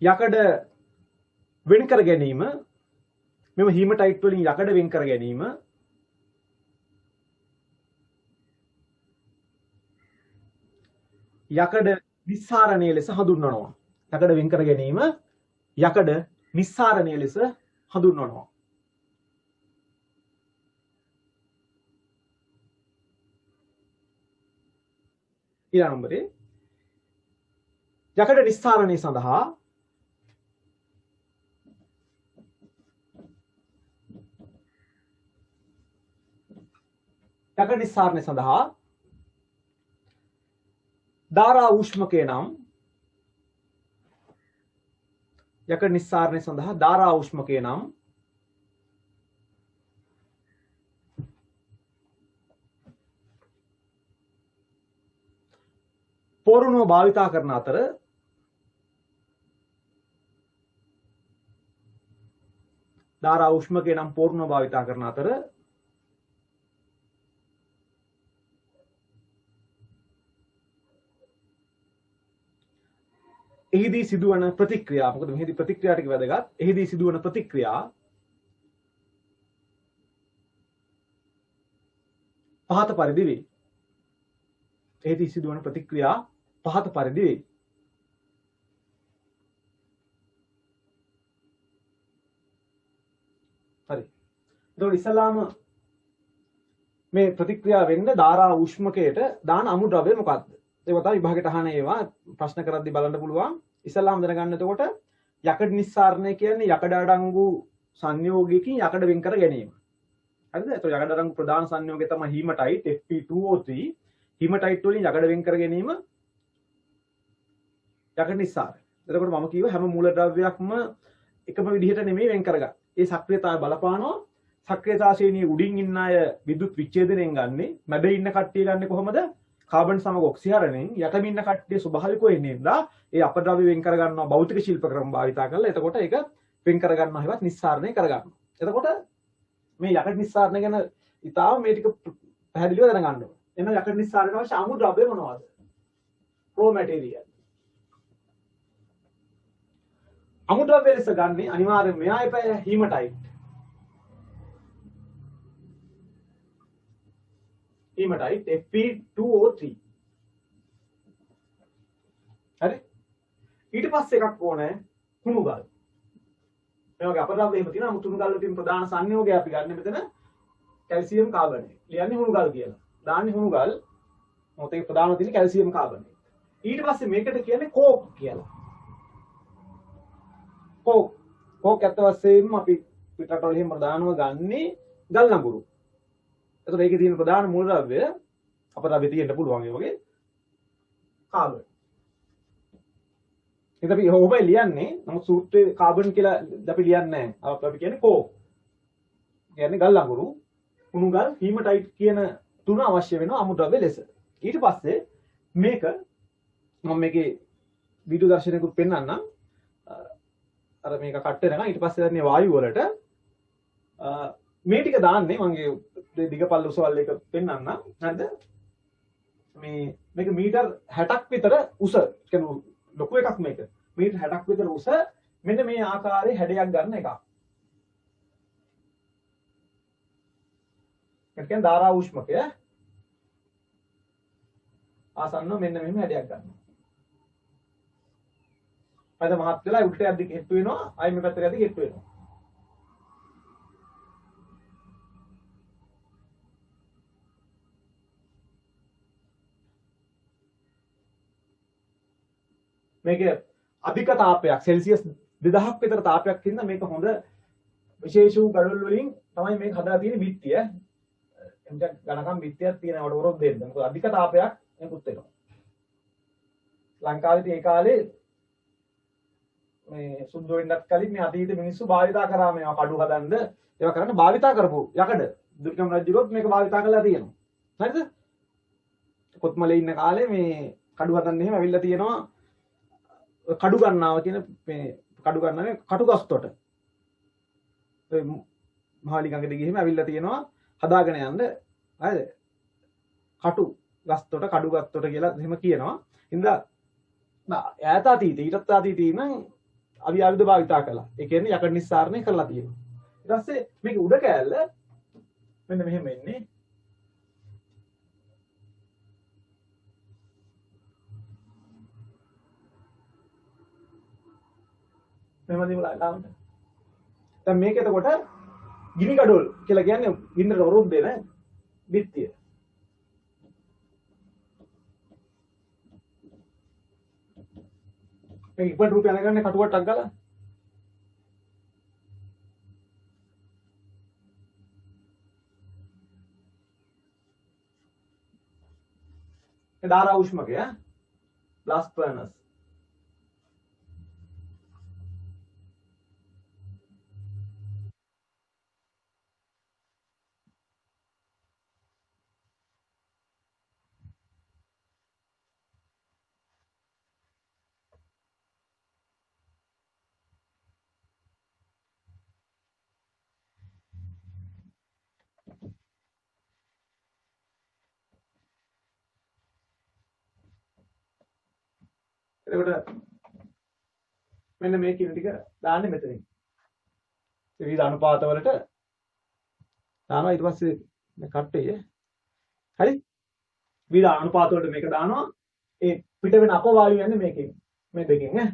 යකඩ වෙන් කර ගැනීම මෙම හීමටයිට් වලින් යකඩ වෙන් කර ගැනීම යකඩ නිස්සාරණය ලෙස හඳුන්වනවා. යකඩ වෙන් කර ගැනීම යකඩ නිස්සාරණය ලෙස හඳුන්වනවා. ඊළඟ නම්බරේ යකඩ නිස්සාරණය සඳහා යකඩ නිස්සාරණය සඳහා ධාරා ඌෂ්මකය නම් යකඩ නිස්සාරණය සඳහා ධාරා ඌෂ්මකය නම් පෝරණුව භාවිතා කරන අතර ධාරා ඌෂ්මකය නම් පෝරණුව භාවිතා කරන අතර එහිදී සිදුවන ප්‍රතික්‍රියා මොකද මෙහිදී ප්‍රතික්‍රියා ටික වැදගත්. එහිදී සිදුවන ප්‍රතික්‍රියා පහත පරිදි වේ. එහිදී සිදුවන ප්‍රතික්‍රියා පහත පරිදි වේ. හරි. එතකොට ඉස්සලාම මේ ප්‍රතික්‍රියා වෙන්න ධාරා ඌෂ්මකයට දාන අමුද්‍රව්‍ය මොකක්ද? ඒක තමයි විභාගයට අහන ඒවා ප්‍රශ්න කරද්දී බලන්න පුළුවන්. ඉස්සලාම දැනගන්න එතකොට යකඩ නිස්සාරණය කියන්නේ යකඩ අඩංගු සංයෝගයකින් යකඩ වෙන් කර ගැනීම. හරිද? එතකොට යකඩ අඩංගු ප්‍රධාන සංයෝගය තමයි හීමටයිට් Fe2O3. හීමටයිට් වලින් යකඩ වෙන් කර ගැනීම යකඩ නිස්සාරණය. එතකොට මම කියව හැම මූලද්‍රව්‍යයක්ම එකම විදිහට නෙමෙයි වෙන් කරගන්නේ. ඒ සක්‍රියතාවය බලපානවා. සක්‍රියතා ශ්‍රේණියේ උඩින් ඉන්න අය විද්‍යුත් විච්ඡේදනයෙන් ගන්නෙ. මැද ඉන්න කට්ටිය ගන්නෙ කොහොමද? කාබන් සමග ඔක්සිහරණයෙන් යටම ඉන්න කට්ටිය ස්වභාවිකව එන්නේ නැද්දා ඒ අපද්‍රව්‍ය වෙන් කර ගන්නවා භෞතික ශිල්ප ක්‍රම භාවිතා කරලා. එතකොට ඒක වෙන් කර ගන්නවා හැවත් නිස්සාරණය කර ගන්නවා. එතකොට මේ යකඩ නිස්සාරණය ගැන ඉතාලම මේ ටික පැහැදිලිව දැනගන්න ඕනේ. එහෙනම් යකඩ නිස්සාරණයට අවශ්‍ය අමුද්‍රව්‍ය මොනවද? Raw material. අමුද්‍රව්‍ය ලෙස ගන්නේ අනිවාර්යයෙන් මෙයා එපා හීමටයිට්. හීමටයිට් Fe2O3. හරි? ඊට පස්සේ එකක් ඕනේ හුණු ගල්. මේ වගේ අපද්‍රව්‍ය එහෙම තියෙනවා. හුණු ගල් වලින් ප්‍රධාන සංයෝගය අපි ගන්න මෙතන කැල්සියම් කාබනේට්. ලියන්නේ හුණු ගල් කියලා. දාන්නේ හුණු ගල්. මොකද ඒක ප්‍රධානම තියෙන්නේ කැල්සියම් කාබනේට්. ඊට පස්සේ මේකට කියන්නේ කෝක් කියලා. කෝක් ඇත්ත වශයෙන්ම අපි පිටරටවල එහෙම ප්‍රධානම ගන්නේ ගල් නඟුරු. එතකොට ඒකේ තියෙන ප්‍රධාන මූලද්‍රව්‍ය අපද්‍රව්‍ය තියෙන්න පුළුවන් ඒ වගේ කාබන්. ඉතින් අපි ඔබයි ලියන්නේ නමුත් සූත්‍රයේ කාබන් කියලා අපි ලියන්නේ නැහැ. අපි කියන්නේ කෝක්. කියන්නේ ගල් අඟුරු, කුණු ගල්, හීමටයිට් කියන තුන අවශ්‍ය වෙනවා අමුද්‍රව්‍ය ලෙස. ඊට පස්සේ මේක මම මේකේ වීඩියෝ දර්ශනයකුත් පෙන්නන්නම්. අර මේක කට් වෙනකන් ඊට පස්සේ දැන් මේ වායු වලට මේ ටික දාන්නේ මගේ දිගපල්ල උසවල් එක පෙන්නන්න. හරිද? මේක මීටර් 60ක් විතර උස. කියන්නේ ලොකු එකක් මේක. මීටර් 60ක් විතර උස මෙන්න මේ ආකාරයේ හැඩයක් ගන්න එකක්. ඒ කියන්නේ ධාරා ඌෂ්මකය ආසන්නව මෙන්න මෙහෙම හැඩයක් ගන්නවා. අද මහත් වෙලා උල්ට යද්දි හෙට්ටු වෙනවා. ආයි මේ පැත්තට යද්දි හෙට්ටු වෙනවා. මේක අධික තාපයක් සෙල්සියස් 2000ක් විතර තාපයක් තියෙන මේක හොඳ විශේෂ වූ ගඩොල් වලින් තමයි මේක හදලා තියෙන බිත්තිය. එම්ජක් ගණකම් බිත්තියක් තියෙන වට වරොත් දෙන්න. මොකද අධික තාපයක් මේකුත් වෙනවා. ලංකාවේ ඒ කාලේ මේ සුද්ධ වෙන්නත් කලින් මේ අතීත මිනිස්සු භාවිතා කරා මේවා කඩු හදන්න ඒවා කරන්න භාවිතා කරපු යකඩ දුර්ගම රජුගොත් මේක භාවිතා කරලා තියෙනවා. හරිද? කොත්මලේ ඉන්න කාලේ මේ කඩු හදන්න එහෙම ඇවිල්ලා තියෙනවා කඩු ගන්නාව කියන මේ කඩු ගන්නනේ කටු ගස්තොට. ඒ මහලි ගඟට ගිහින් ඇවිල්ලා තියෙනවා හදාගෙන යන්න. හරිද? කටු ගස්තොට කඩු ගස්තොට කියලා එහෙම කියනවා. ඉතින් ඈත අතීතේ ඊටත් අතීතේ නම් අපි ආයුධ භාවිතා කළා. ඒ කියන්නේ යකඩ නිස්සාරණය කරලා තියෙනවා. ඊට පස්සේ මේක උඩ කෑල්ල මෙන්න මෙහෙම එන්නේ. මෙහෙම දිමලා ලාවට. දැන් මේක එතකොට ගිනි කඩොල් කියලා කියන්නේ ගින්නට වරුම් දෙන බිත්තිය. මේක ඉක්මනට රූපය අනගන්නේ කටුවටක් ගාලා. ඒ ධාරා උෂ්මකය බ්ලාස්ට් ෆර්නස්. එතකොට මෙන්න මේ කින ටික දාන්නේ මෙතනින්. ඒ විවිධ අනුපාත වලට දානවා ඊට පස්සේ මේ කට්ටේ හරි විවිධ අනුපාත වලට මේක දානවා. ඒ පිට වෙන අපවායු යන්නේ මේකෙන් මේ දෙකෙන් ඈ.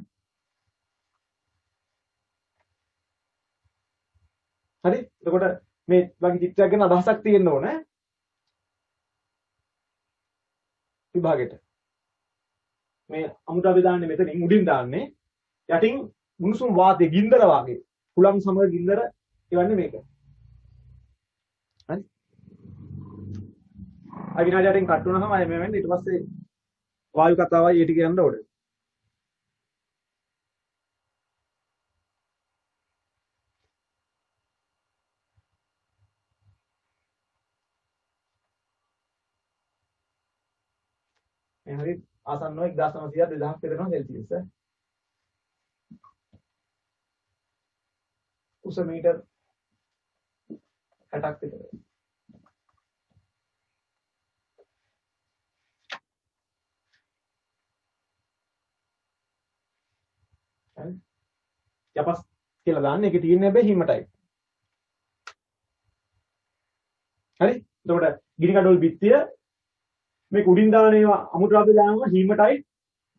හරි එතකොට මේ වගේ චිත්‍රයක් ගැන අදහසක් තියෙන්න ඕනේ විභාගෙට. මේ අමුද්‍රව්‍ය දාන්නේ මෙතනින් උඩින් දාන්නේ යටින් මුනුසුම් වාතයේ ගින්දර වගේ කුලම් සමග ගින්දර එවන්නේ මේක. හරි. අවිනාඩියකින් කට් වුණාම අය මේ වෙන්නේ ඊට පස්සේ වායු කතාවයි ඒ ටික යන්න ඕනේ. මේ හරි ආසන්නව 1900 2000 වෙනවා සෙල්සියස්. උස මීටර් 60ක් විතර. හරි. යපස් කියලා දාන්නේ ඒකේ තියෙන හැබැයි හිමටයි. හරි. එතකොට ගිනි කඩොල් බිත්තිය මේ කුඩින් දාන ඒවා අමුද්‍රව්‍ය දානවා හීමටයි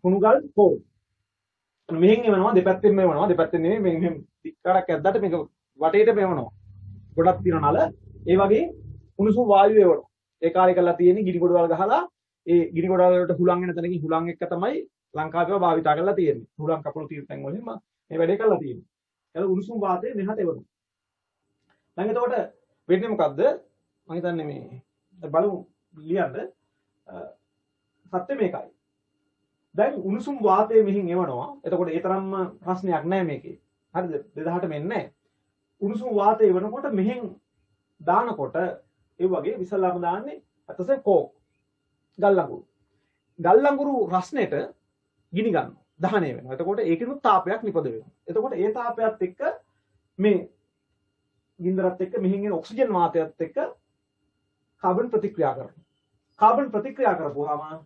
කුණුගල් කෝල්. මෙහෙන් එවනවා දෙපැත්තෙන්ම එවනවා දෙපැත්තෙන් නෙමෙයි මේ මෙහෙම දික්කරක් ඇද්දට මේක වටේට එවනවා. ගොඩක් තියෙන නල ඒ වගේ උණුසුම් වායුව එවනවා. ඒ කාර්ය කරලා තියෙන්නේ ගිනි ගොඩවල් ගහලා ඒ ගිනි ගොඩවල් වලට හුලං වෙන තැනකින් හුලං එක්ක තමයි ලංකාවේ භාවිතා කරලා තියෙන්නේ. හුලං කපුළු තියෙන තැන් වලින් මේ වැඩේ කරලා තියෙන්නේ. ඒක උණුසුම් වාතය මෙහාට එවනවා. දැන් එතකොට වෙන්නේ මොකද්ද? මම හිතන්නේ මේ බලමු ලියන්න සත්‍ය මේකයි. දැන් උණුසුම් වාතය මෙහින් එවනවා. එතකොට ඒ තරම්ම ප්‍රශ්නයක් නැහැ මේකේ. හරිද? 2000ට මෙන්නේ නැහැ. උණුසුම් වාතය එවනකොට මෙහෙන් දානකොට ඒ වගේ විසලම දාන්නේ අතසේ කෝක් ගල් ලඟුරු. ගල් ලඟුරු රස්නෙට ගිනි ගන්නවා. දහනය වෙනවා. එතකොට ඒකිනුත් තාපයක් නිපද වෙනවා. එතකොට ඒ තාපයත් එක්ක මේ ගින්දරත් එක්ක මෙහින් එන ඔක්සිජන් වාතයත් එක්ක කාබන් ප්‍රතික්‍රියා කරනවා. කාබන් ප්‍රතික්‍රියා කරපුවාම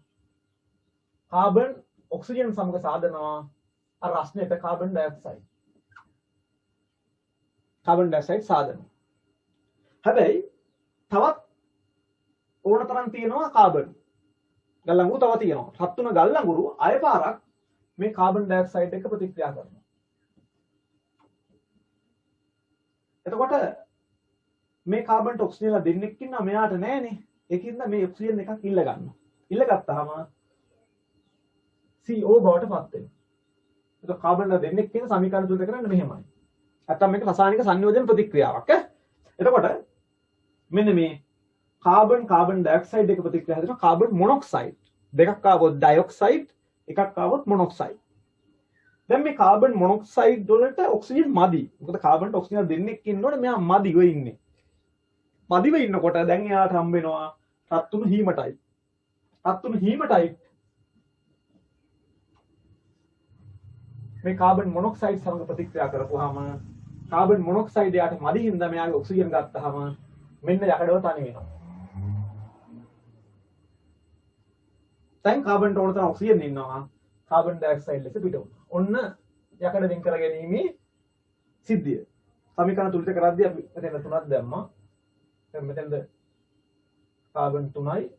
කාබන් ඔක්සිජන් සමග සාදනවා අර රස්නෙට කාබන් ඩයොක්සයිඩ්. කාබන් ඩයොක්සයිඩ් සාදනවා. හැබැයි තවත් ඕන තරම් තියෙනවා කාබන්. ගල් ලඟුරු තව තියෙනවා. රත් තුන ගල් ලඟුරු අය පාරක් මේ කාබන් ඩයොක්සයිඩ් එක්ක ප්‍රතික්‍රියා කරනවා. එතකොට මේ කාබන්ට ඔක්සිජන් දෙන්නෙක් ඉන්නවා මෙයාට නෑනේ. ඒකින්ද මේ ඔක්සිජන් එකක් ඉල්ල ගන්නවා. ඉල්ල ගත්තාම CO බවට පත් වෙනවා. ඒක කාබන් දෙන්නෙක් කියන සමීකරණ තුනට කරන්නේ මෙහෙමයි. නැත්තම් මේක රසායනික සංයෝජන ප්‍රතික්‍රියාවක්. එතකොට මෙන්න මේ කාබන් ඩයොක්සයිඩ් එක ප්‍රතික්‍රියා හදනවා කාබන් මොනොක්සයිඩ්. දෙකක් ආවොත් ඩයොක්සයිඩ් එකක් ආවොත් මොනොක්සයිඩ්. දැන් මේ කාබන් මොනොක්සයිඩ් වලට ඔක්සිජන් මදි. මොකද කාබන්ට ඔක්සිජන් දෙන්නෙක් ඉන්නකොට මෙයා මදිව ඉන්නේ. මදිව ඉන්නකොට දැන් එයාට හම්බ වෙනවා රත්තුණු හීමටයිඩ්. රත්තුණු හීමටයිඩ් මේ කාබන් මොනොක්සයිඩ් සමග ප්‍රතික්‍රියා කරපුවාම කාබන් මොනොක්සයිඩ් යාට මදි හින්දා මෙයාගේ ඔක්සිජන් ගත්තාම මෙන්න යකඩව තනි වෙනවා. දැන් කාබන්ට ඕන තරම් ඔක්සිජන් ඉන්නවා. කාබන් ඩයොක්සයිඩ් ලෙස පිට වුණා. ඔන්න යකඩ වෙන් කර ගැනීමේ සිද්ධිය. සමීකරණ තුලිත කරද්දී අපි මෙතන තුනක් දැම්මා. දැන් මෙතනද කාබන් 3යි.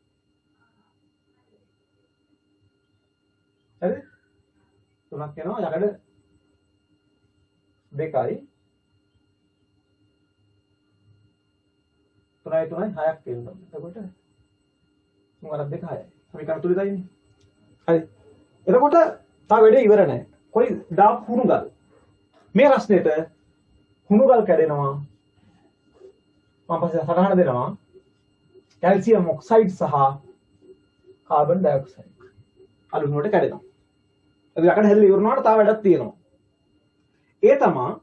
හරි? 3ක් යනවා යකඩ 2යි. 3යි 6ක් වෙනවා. එතකොට 3 2 6යි. සමීකරණ තුලිතයිනේ. හරි. එතකොට තා වැඩේ ඉවර නැහැ. කොයි දාපු හුණුගල්. මේ රස්නෙට හුණුගල් කැඩෙනවා. මම පස්සේ සටහන දෙනවා. කැල්සියම් ඔක්සයිඩ් සහ කාබන් ඩයොක්සයිඩ්. අලුත් වලට කැඩෙනවා. ඒක යකඩ හැදලා ඉවර වුණාට තා වැඩක් තියෙනවා. ඒ තමයි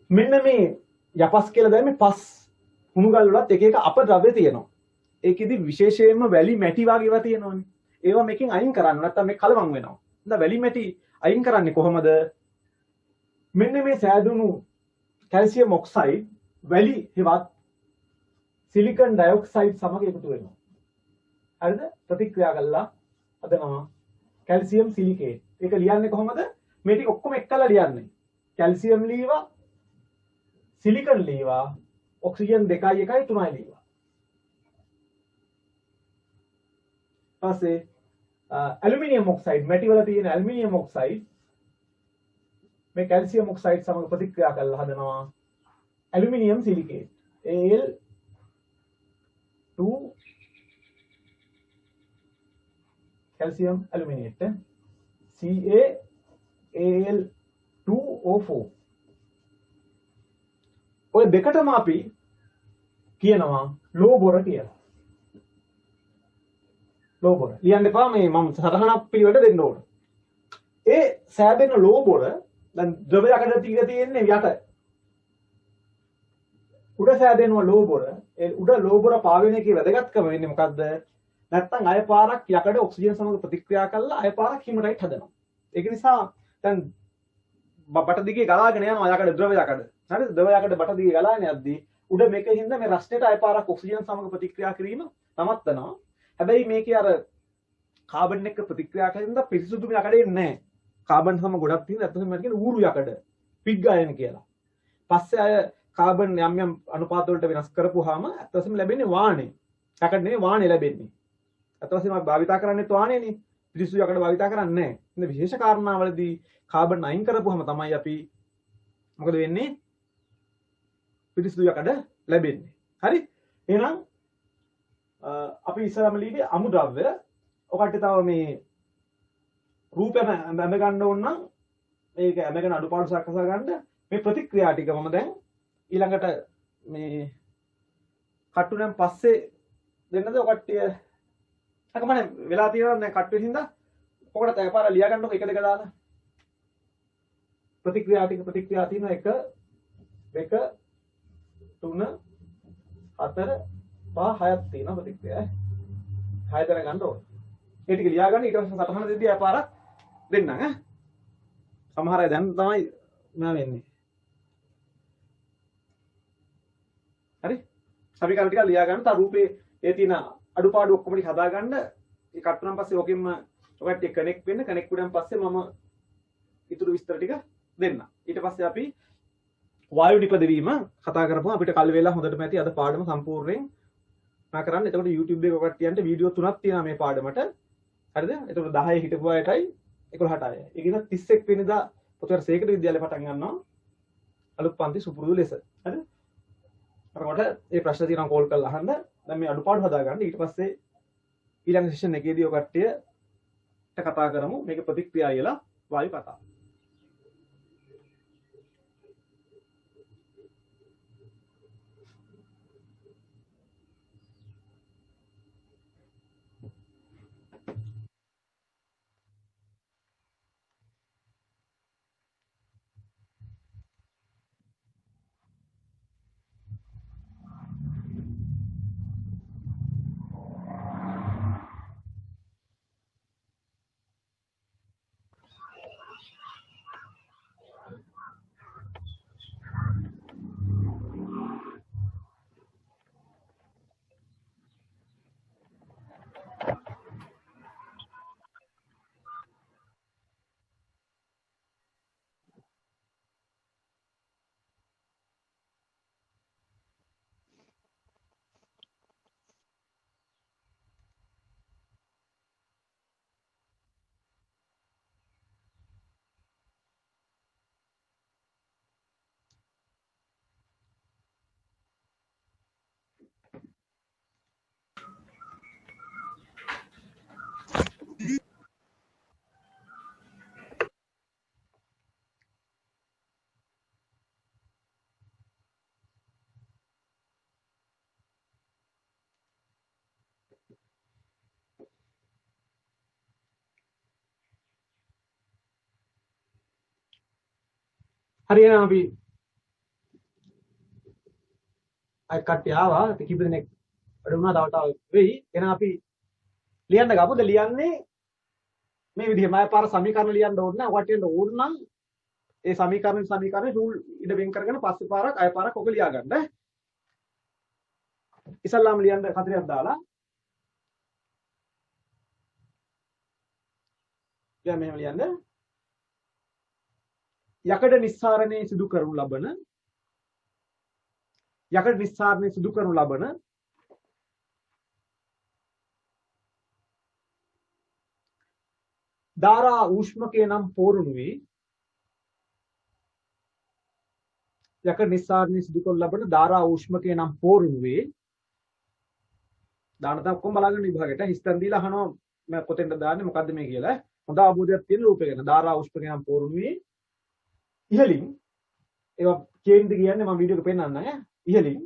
මෙන්න මේ යපස් කියලා දැම්මේ පස් හුණුගල් වලත් එක එක අපද්‍රව්‍ය තියෙනවා. ඒකෙදි විශේෂයෙන්ම වැලි මැටි වගේ ඒවා තියෙනවානේ. ඒවා මේකෙන් අයින් කරන්න නැත්නම් මේ කලවම් වෙනවා. දැන් වැලි මැටි අයින් කරන්නේ කොහොමද? මෙන්න මේ සෑදුණු කැල්සියම් ඔක්සයිඩ් වැලි හෙවත් සිලිකන් ඩයොක්සයිඩ් සමග එකතු වෙනවා. හරිද? ප්‍රතික්‍රියා කළා හදනවා කැල්සියම් සිලිකේට්. ඒක ලියන්නේ කොහොමද? මේ ටික ඔක්කොම එක්කලා ලියන්නේ. කැල්සියම් ලීවා, සිලිකන් ලීවා, ඔක්සිජන් 2යි 1යි 3යි ලීවා. පස්සේ ඇලුමිනියම් ඔක්සයිඩ් මැටි වල තියෙන ඇලුමිනියම් ඔක්සයිඩ් මේ කැල්සියම් ඔක්සයිඩ් සමග ප්‍රතික්‍රියා කරලා හදනවා ඇලුමිනියම් සිලිකේට් Al2 කැල්සියම් ඇලුමිනේට් CaAl2O4 ඔය දෙකටම අපි කියනවා ලෝ බොර කියලා. ලෝ බොර ලියන්න එපා මේ මම සටහනක් පිළිවෙලට දෙන්න ඕන. ඒ සෑදෙන ලෝ බොර දැන් ද්‍රව යකඩ ටික තියෙන්නේ යට. උඩ සෑදෙනවා ලෝ බොර. ඒ උඩ ලෝ බොර පාවෙන එකේ වැදගත්කම වෙන්නේ මොකද්ද? නැත්තම් අය පාරක් යකඩ ඔක්සිජන් සමග ප්‍රතික්‍රියා කරලා අය පාරක් හිමරයිට් හදනවා. ඒක නිසා දැන් බට දිගේ ගලාගෙන යනවා යකඩ ද්‍රව යකඩ. හරිද? ද්‍රව යකඩ බට දිගේ ගලාගෙන යද්දී උඩ මේකෙන් මේ රස්නෙට අය පාරක් ඔක්සිජන් සමග ප්‍රතික්‍රියා කිරීම නවත්තනවා. හැබැයි මේකේ අර කාබන් එක්ක ප්‍රතික්‍රියා කරන පිරිසුදුම යකඩේ නැහැ. කාබන් සම ගොඩක් තියෙන අතට මම කියන ඌරු යකඩ පිග් අයන කියලා. පස්සේ අය කාබන් යම් යම් අනුපාත වලට වෙනස් කරපුවාම අත්වසම ලැබෙන්නේ වාණේ. යකඩ නෙවෙයි වාණේ ලැබෙන්නේ. අත්වසම භාවිතා කරන්නේත් වාණේනේ. පිරිසුදු යකඩ භාවිතා කරන්නේ නැහැ. ඉතින් විශේෂ කාරණාවලදී කාබන් අයින් කරපුවාම තමයි අපි මොකද වෙන්නේ? පිරිසුදු යකඩ ලැබෙන්නේ. හරි? එහෙනම් අපි ඉස්සරහම ලියන්නේ අමුද්‍රව්‍ය. ඔකට තව මේ රූපෙම ඇඳ ගන්න ඕන නම් මේක ඇඳගෙන අඩුපාඩු සකසා ගන්න මේ ප්‍රතික්‍රියා ටික මම දැන් ඊළඟට මේ කට්ටුනෙන් පස්සේ දෙන්නද ඔය කට්ටිය අකමනේ වෙලා තියෙනවා දැන් කට්ටුවෙන් හින්දා ඔකට තවපාර ලියා ගන්නකො එක දෙක දාලා ප්‍රතික්‍රියා ටික ප්‍රතික්‍රියා තියෙනවා 1 2 3 4 5 6ක් තියෙනවා ප්‍රතික්‍රියා 6 දර ගන්න ඕනේ ඒ ටික ලියා ගන්න ඊට පස්සේ සටහන දෙද්දී අපාරක් දෙන්නම් ඈ සමහර අය දැන් තමයි මම වෙන්නේ හරි අපි කල් ටික ලියා ගන්න තා රූපේ ඒ තියෙන අඩුපාඩු ඔක්කොම ටික හදා ගන්න ඒ කට්ටුනම් පස්සේ ඔකෙන්ම ඔකට කනෙක්ට් වෙන්න කනෙක්ට් වුණාන් පස්සේ මම ඊටු විස්තර ටික දෙන්න ඊට පස්සේ අපි වායු නිපදවීම කතා කරපුවා අපිට කල් වේලා හොඳටම ඇති අද පාඩම සම්පූර්ණයෙන් මම කරන්නේ එතකොට YouTube එකේ ඔකට තියන්න වීඩියෝ 3ක් තියෙනවා මේ පාඩමට හරිද එතකොට 10 හිටපු අයටයි 11ට අය ඒක ඉතින් 31 වෙනිදා පොතේ සේකර විද්‍යාලේ පටන් ගන්නවා අලුත් පන්ති සුපුරුදු ලෙස හරිද අරකට මේ ප්‍රශ්න තියෙනවා කෝල් කරලා අහන්න දැන් මේ අඩුපාඩු හදා ගන්න ඊට පස්සේ ඊළඟ සෙෂන් එකේදී ඔය කට්ටියට කතා කරමු මේක ප්‍රතික්‍රියා කියලා වායු කතාව හරි එහෙනම් අපි අය කට්ටිය ආවා. අපි කිප දෙනෙක් වැඩ වුණා. තව වෙයි. එහෙනම් අපි ලියන්න ගමුද? ලියන්නේ මේ විදිහම අය පාර සමීකරණ ලියන්න ඕනේ නැහැ. ඔකට යන්න ඕන නම් ඒ සමීකරණ රූල් ඉඳ වෙන් කරගෙන පස්සේ පාරක් අය පාරක් ඔක ලියා ගන්න. ඉස්සල්ලාම ලියන්න කතරයක් දාලා දැන් මෙහෙම ලියන්න. යකඩ නිස්සාරණයේ සිදු කරනු ලබන ධාරා ඌෂ්මකයේ නම් පෝරුණු වේ. යකඩ නිස්සාරණයේ සිදු කරනු ලබන ධාරා ඌෂ්මකයේ නම් පෝරුණු වේ. දාන තා ඔක්කොම බලාගෙන විභාගයට හිස්තන් දීලා අහනවා මම කොතෙන්ද දාන්නේ මොකද්ද මේ කියලා. හොඳ අවබෝධයක් තියෙන රූපය ගැන. ධාරා ඌෂ්මකයේ නම් පෝරුණු වේ. ඉහලින් ඒවා කේන්ද්‍ර කියන්නේ මම වීඩියෝ එක පෙන්නන්න ඈ. ඉහලින්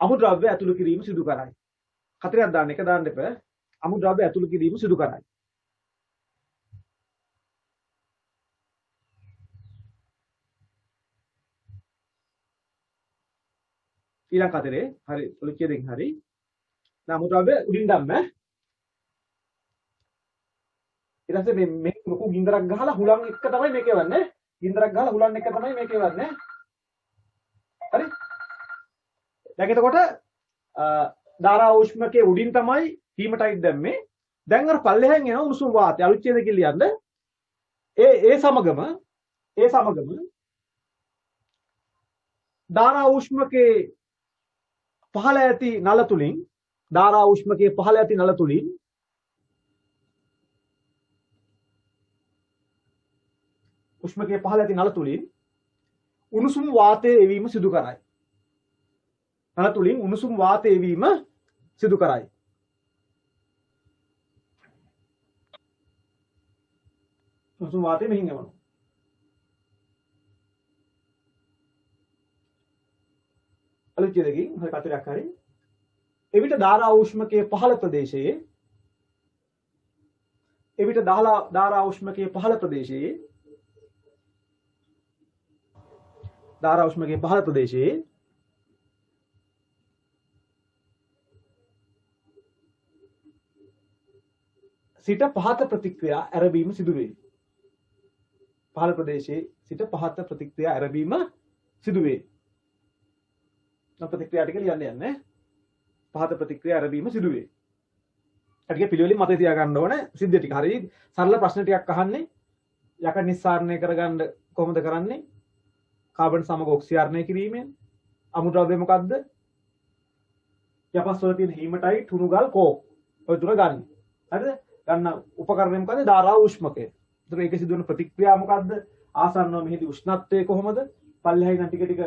අමුද්‍රව්‍ය ඇතුළු කිරීම සිදු කරයි. හතරක් දාන්න එක දාන්න එපා. අමුද්‍රව්‍ය ඇතුළු කිරීම සිදු කරයි. ඊළඟ කතරේ හරි ඔලිකිය දෙකින් හරි. දැන් අමුද්‍රව්‍ය උඩින් දැම්ම. ඊට පස්සේ මේ ලොකු ගින්දරක් ගහලා හුලං එක තමයි මේක එවන්නේ. ගින්දරක් ගහලා හුලං එක තමයි මේක එවන්නේ. හරි? දැන් එතකොට ධාරා ඌෂ්මකයේ උඩින් තමයි හීමටයිට් දැම්මේ. දැන් අර පල්ලෙහෙන් එන උණුසුම් වාතය අලුච්ඡේද කිලියන්න ඒ සමගම ධාරා ඌෂ්මකයේ පහළ ඇති නල තුලින් උණුසුම් වාතයේ එවීම සිදු කරයි. නල තුලින් උණුසුම් වාතයේ එවීම සිදු කරයි. උණුසුම් වාතය මෙහින් එවනවා. අලුච්ඡේදකින් හරි කතරයක් හරි. එවිට ධාරා ඌෂ්මකයේ පහළ ප්‍රදේශයේ සිට පහත ප්‍රතික්‍රියා ආරම්භීම සිදුවේ. පහළ ප්‍රදේශයේ සිට පහත ප්‍රතික්‍රියා ආරම්භීම සිදුවේ. ප්‍රතික්‍රියා ටික ලියන්න යන්නේ. පහත ප්‍රතික්‍රියා ආරම්භීම සිදුවේ. ටික පිළිවෙලින් මතක තියාගන්න ඕනේ. සිද්ධ ටික හරිය සරල ප්‍රශ්න ටිකක් අහන්නේ. යකඩ නිස්සාරණය කරගන්න කොහොමද කරන්නේ? කාබන් සමග ඔක්සියරණය කිරීමෙන්. අමුද්‍රව්‍ය මොකද්ද? යපස් වල තියෙන හීමටයිට්, හුණුගල්, කෝක්. ඔය තුන ගන්න. හරිද? ගන්න උපකරණය මොකද්ද? ධාරා ඌෂ්මකය. ඒතර ඒක සිදුවන ප්‍රතික්‍රියා මොකද්ද? ආසන්නව මෙහිදී උෂ්ණත්වය කොහොමද? පල්ලෙහායි නම් ටික ටික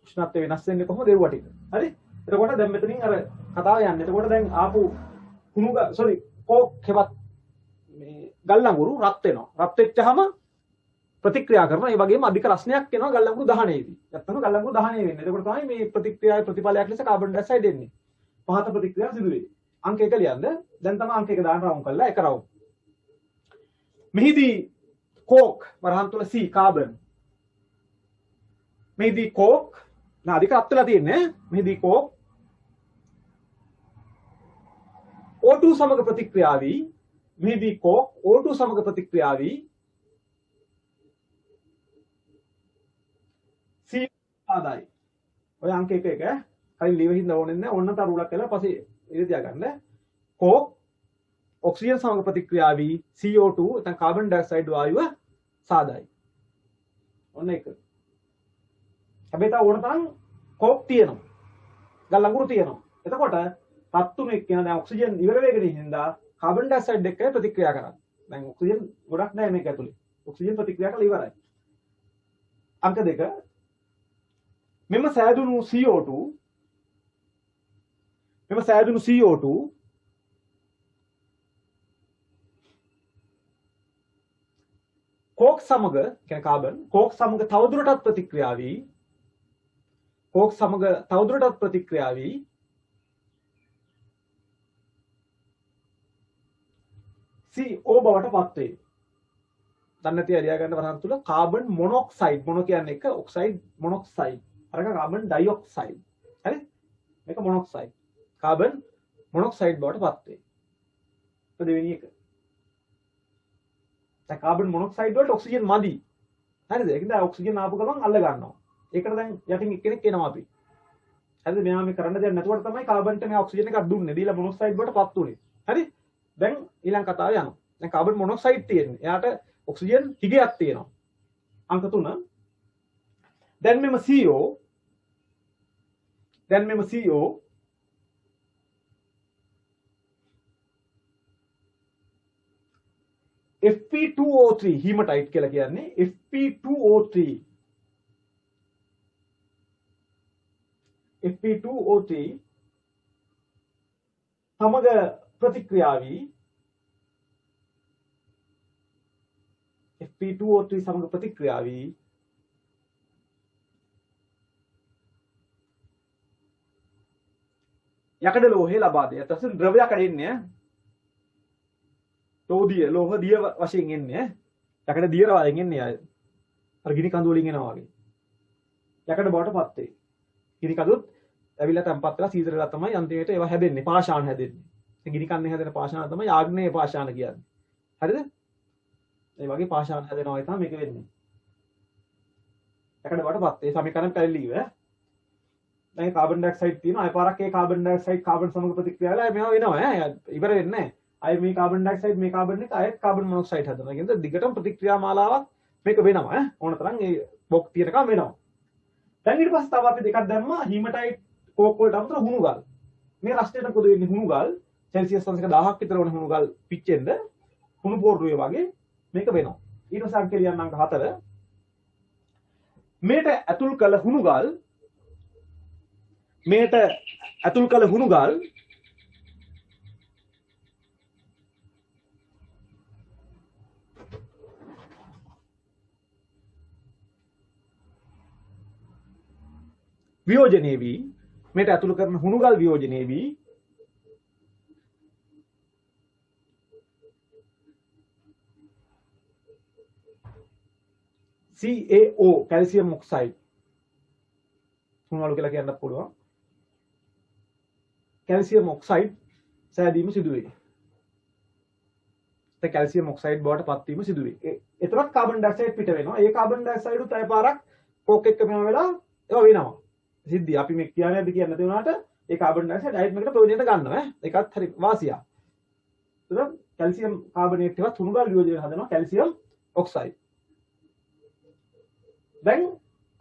උෂ්ණත්වය වෙනස් වෙන්නේ කොහොමද? ඒව ටික. හරි? එතකොට දැන් මෙතනින් අර කතාව යන්නේ. එතකොට දැන් ආපු කෝක් හෙවත් මේ ගල් අඟුරු රත් වෙනවා. රත් වෙච්චාම ප්‍රතික්‍රියා කරනවා. ඒ වගේම අධික රසණයක් එනවා ගල් අඟුරු දහණයේදී. නැත්නම් ගල් අඟුරු දහණය වෙන්නේ. එතකොට තමයි මේ ප්‍රතික්‍රියාවේ ප්‍රතිඵලයක් ලෙස කාබන් ඩයොක්සයිඩ් එන්නේ. පහත ප්‍රතික්‍රියාව සිදු වෙයි. අංක 1 ලියන්න. දැන් තමයි අංක 1 දාන්න රවුම් කරලා 1 රවුම්. මෙහිදී කෝක් වරහන් තුල C කාබන්. මෙහිදී කෝක් අධික රත් වෙලා තියෙන්නේ. මෙහිදී කෝක් O2 සමග ප්‍රතික්‍රියා වී මෙහිදී කෝක් O2 සමග ප්‍රතික්‍රියා වී C ආදායි. ඔය අංක 1 1 කලින් ලියව හින්දා ඕනෙන්නේ නැහැ. ඕන්න තර උලක් කරලා පස්සේ ඉර තියාගන්න. කෝක් ඔක්සිජන් සමග ප්‍රතික්‍රියා වී CO2 නැත්නම් කාබන් ඩයොක්සයිඩ් වායුව සාදයි. ඔන්න ඒක. හැබැයි තා ඕන තරම් කෝක් තියෙනවා. ගල් අඟුරු තියෙනවා. එතකොට තත්තුමෙක් කියන දැන් ඔක්සිජන් ඉවර වෙගෙන ඉඳලා කාබන් ඩයොක්සයිඩ් එක්ක ප්‍රතික්‍රියා කරනවා. දැන් ඔක්සිජන් ගොඩක් නැහැ මේක ඇතුලේ. ඔක්සිජන් ප්‍රතික්‍රියා කරලා ඉවරයි. අංක 2 මෙම සෑදුණු CO2 කෝක් සමග කියන්නේ කාබන් කෝක් සමග තවදුරටත් ප්‍රතික්‍රියා වී කෝක් සමග තවදුරටත් ප්‍රතික්‍රියා වී CO බවට පත් වේ. දැන් නැති එළියා ගන්න වරහන් තුල කාබන් මොනොක්සයිඩ් මොනෝ කියන්නේ එක ඔක්සයිඩ් මොනොක්සයිඩ් අරක කාබන් ඩයොක්සයිඩ් හරි මේක මොනොක්සයිඩ් කාබන් මොනොක්සයිඩ් බවට පත් වේ. දෙවෙනි එක දැන් කාබන් මොනොක්සයිඩ් වලට ඔක්සිජන් මදි හරිද ඒකෙන්ද ඔක්සිජන් ආපු ගමන් අල්ල ගන්නවා ඒකට දැන් යටින් එක්කෙනෙක් එනවා අපි හරිද මෙයා මේ කරන්න දෙයක් නැතුවට තමයි කාබන්ට මේ ඔක්සිජන් එකක් දුන්නේ දීලා මොනොක්සයිඩ් වලට පත් උනේ හරි දැන් ඊළඟ කතාව යනවා දැන් කාබන් මොනොක්සයිඩ් තියෙන්නේ එයාට ඔක්සිජන් හිගයක් තියෙනවා අංක 3 දැන් මෙම CO Fp2O3 hematite කියලා කියන්නේ Fp2O3 සමග ප්‍රතික්‍රියා වී Fp2O3 සමග ප්‍රතික්‍රියා වී යකඩ ලෝහය ලබා දෙයි. අතට ද්‍රවයක් එන්නේ ලෝහ දිය වශයෙන් එන්නේ යකඩ දිය වලින් එන්නේ අය අර ගිනි කඳු වලින් එනවා වගේ යකඩ බවට පත් වේ ගිනි කඳුත් ඇවිල්ලා තැම්පත් වෙලා සීතල වෙලා තමයි අන්තිමට ඒවා හැදෙන්නේ පාෂාණ හැදෙන්නේ ඒ ගිනි කන්නේ හැදෙන පාෂාණ තමයි ආග්නේය පාෂාණ කියන්නේ හරිද ඒ වගේ පාෂාණ හැදෙනවා තමයි මේක වෙන්නේ යකඩ බවට පත් ඒ සමීකරණ පැහැදිලිව දැන් කාබන් ඩයොක්සයිඩ් තියෙනවා අය පාරක් ඒ කාබන් ඩයොක්සයිඩ් කාබන් සමග ප්‍රතික්‍රියා වෙලා මේවා වෙනවා ඉවර වෙන්නේ නැහැ අය මේ කාබන් ඩයොක්සයිඩ් මේ කාබන් එක අයත් කාබන් මොනොක්සයිඩ් හදනවා. කියන්නේ දිගටම ප්‍රතික්‍රියා මාලාවක් මේක වෙනවා ඕන තරම් ඒ බොක් තියෙනකම් වෙනවා. දැන් ඊට පස්සේ තව අපි දෙකක් දැම්මා හීමටයිට් කෝක් වලට අමතර හුණු ගල්. මේ රස්ටේට පොදු වෙන්නේ හුණු ගල්. සෙල්සියස් අංශක 1000ක් විතර වුණ හුණු ගල් පිච්චෙන්න හුණු පෝරුවේ වගේ මේක වෙනවා. ඊට පස්සේ අංක ලියන්න අංක 4. මේට ඇතුල් කළ හුණු ගල් වියෝජනයේ වී මේට ඇතුළු කරන හුණුගල් වියෝජනයේ වී CaO කැල්සියම් ඔක්සයිඩ් හුණුවලු කියලා කියන්නත් පුළුවන් කැල්සියම් ඔක්සයිඩ් සෑදීම සිදුවේ ඒ කැල්සියම් ඔක්සයිඩ් බවට පත් වීම සිදුවේ එතකොට කාබන් ඩයොක්සයිඩ් පිට වෙනවා ඒ කාබන් ඩයොක්සයිඩ් උත් අය පාරක් කෝක් එක්ක මෙව වෙලා ඒවා වෙනවා සිද්ධිය අපි මේ කියන්නේ නැද්ද කියන්නේ නැති වුණාට ඒ කාබන් ඩයොක්සයිඩ් ඩයට් එකට ප්‍රයෝජනයට ගන්නවා ඒකත් හරි වාසියක්. එතකොට කැල්සියම් කාබනේට් එකත් හුණුගල් වියෝජනය හදනවා කැල්සියම් ඔක්සයිඩ්. දැන්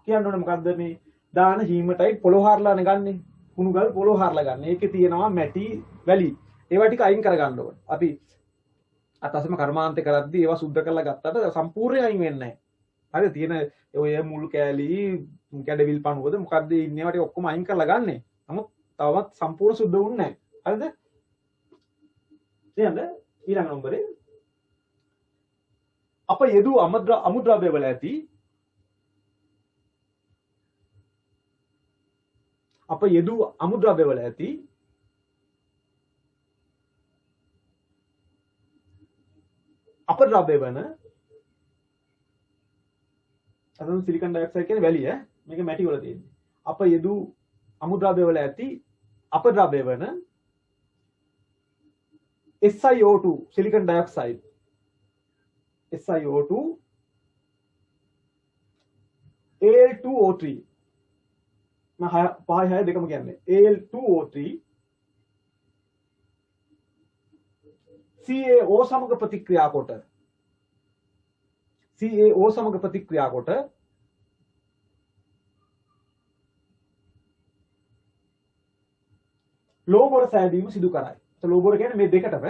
කියන්න ඕනේ මොකද්ද මේ දාන හීමටයිට් පොළොව හාරලා නෙගන්නේ හුණුගල් පොළොව හාරලා ගන්න. ඒකේ තියෙනවා මැටි වැලි. ඒවා ටික අයින් කර ගන්න ඕනේ. අපි අතසම කර්මාන්තේ කරද්දී ඒවා සුද්ධ කරලා ගත්තට සම්පූර්ණයෙන් අයින් වෙන්නේ නැහැ. හරි තියෙන ඔය මුල් කෑලි කැඩවිල් පණුවද මොකද්ද ඉන්නේ ඒවා ටික ඔක්කොම අයින් කරලා ගන්නෙ. නමුත් තවමත් සම්පූර්ණ සුද්ධ වුන්නේ නැහැ. හරිද? එහෙනම් ඊළඟ නම්බරේ අප යෙදූ අමුද්‍රව්‍ය වල ඇති අපද්‍රව්‍ය වන අතන සිලිකන් ඩයොක්සයිඩ් කියන්නේ වැලි මේක මැටි වල තියෙන්නේ. අප යෙදූ අමුද්‍රව්‍ය වල ඇති අපද්‍රව්‍ය වන SiO2 silicon dioxide SiO2 Al2O3 මම 5 6 දෙකම කියන්නේ Al2O3 CaO සමග ප්‍රතික්‍රියා කොට ලෝබොර සෑදීම සිදු කරයි. ලෝබොර කියන්නේ මේ දෙකටම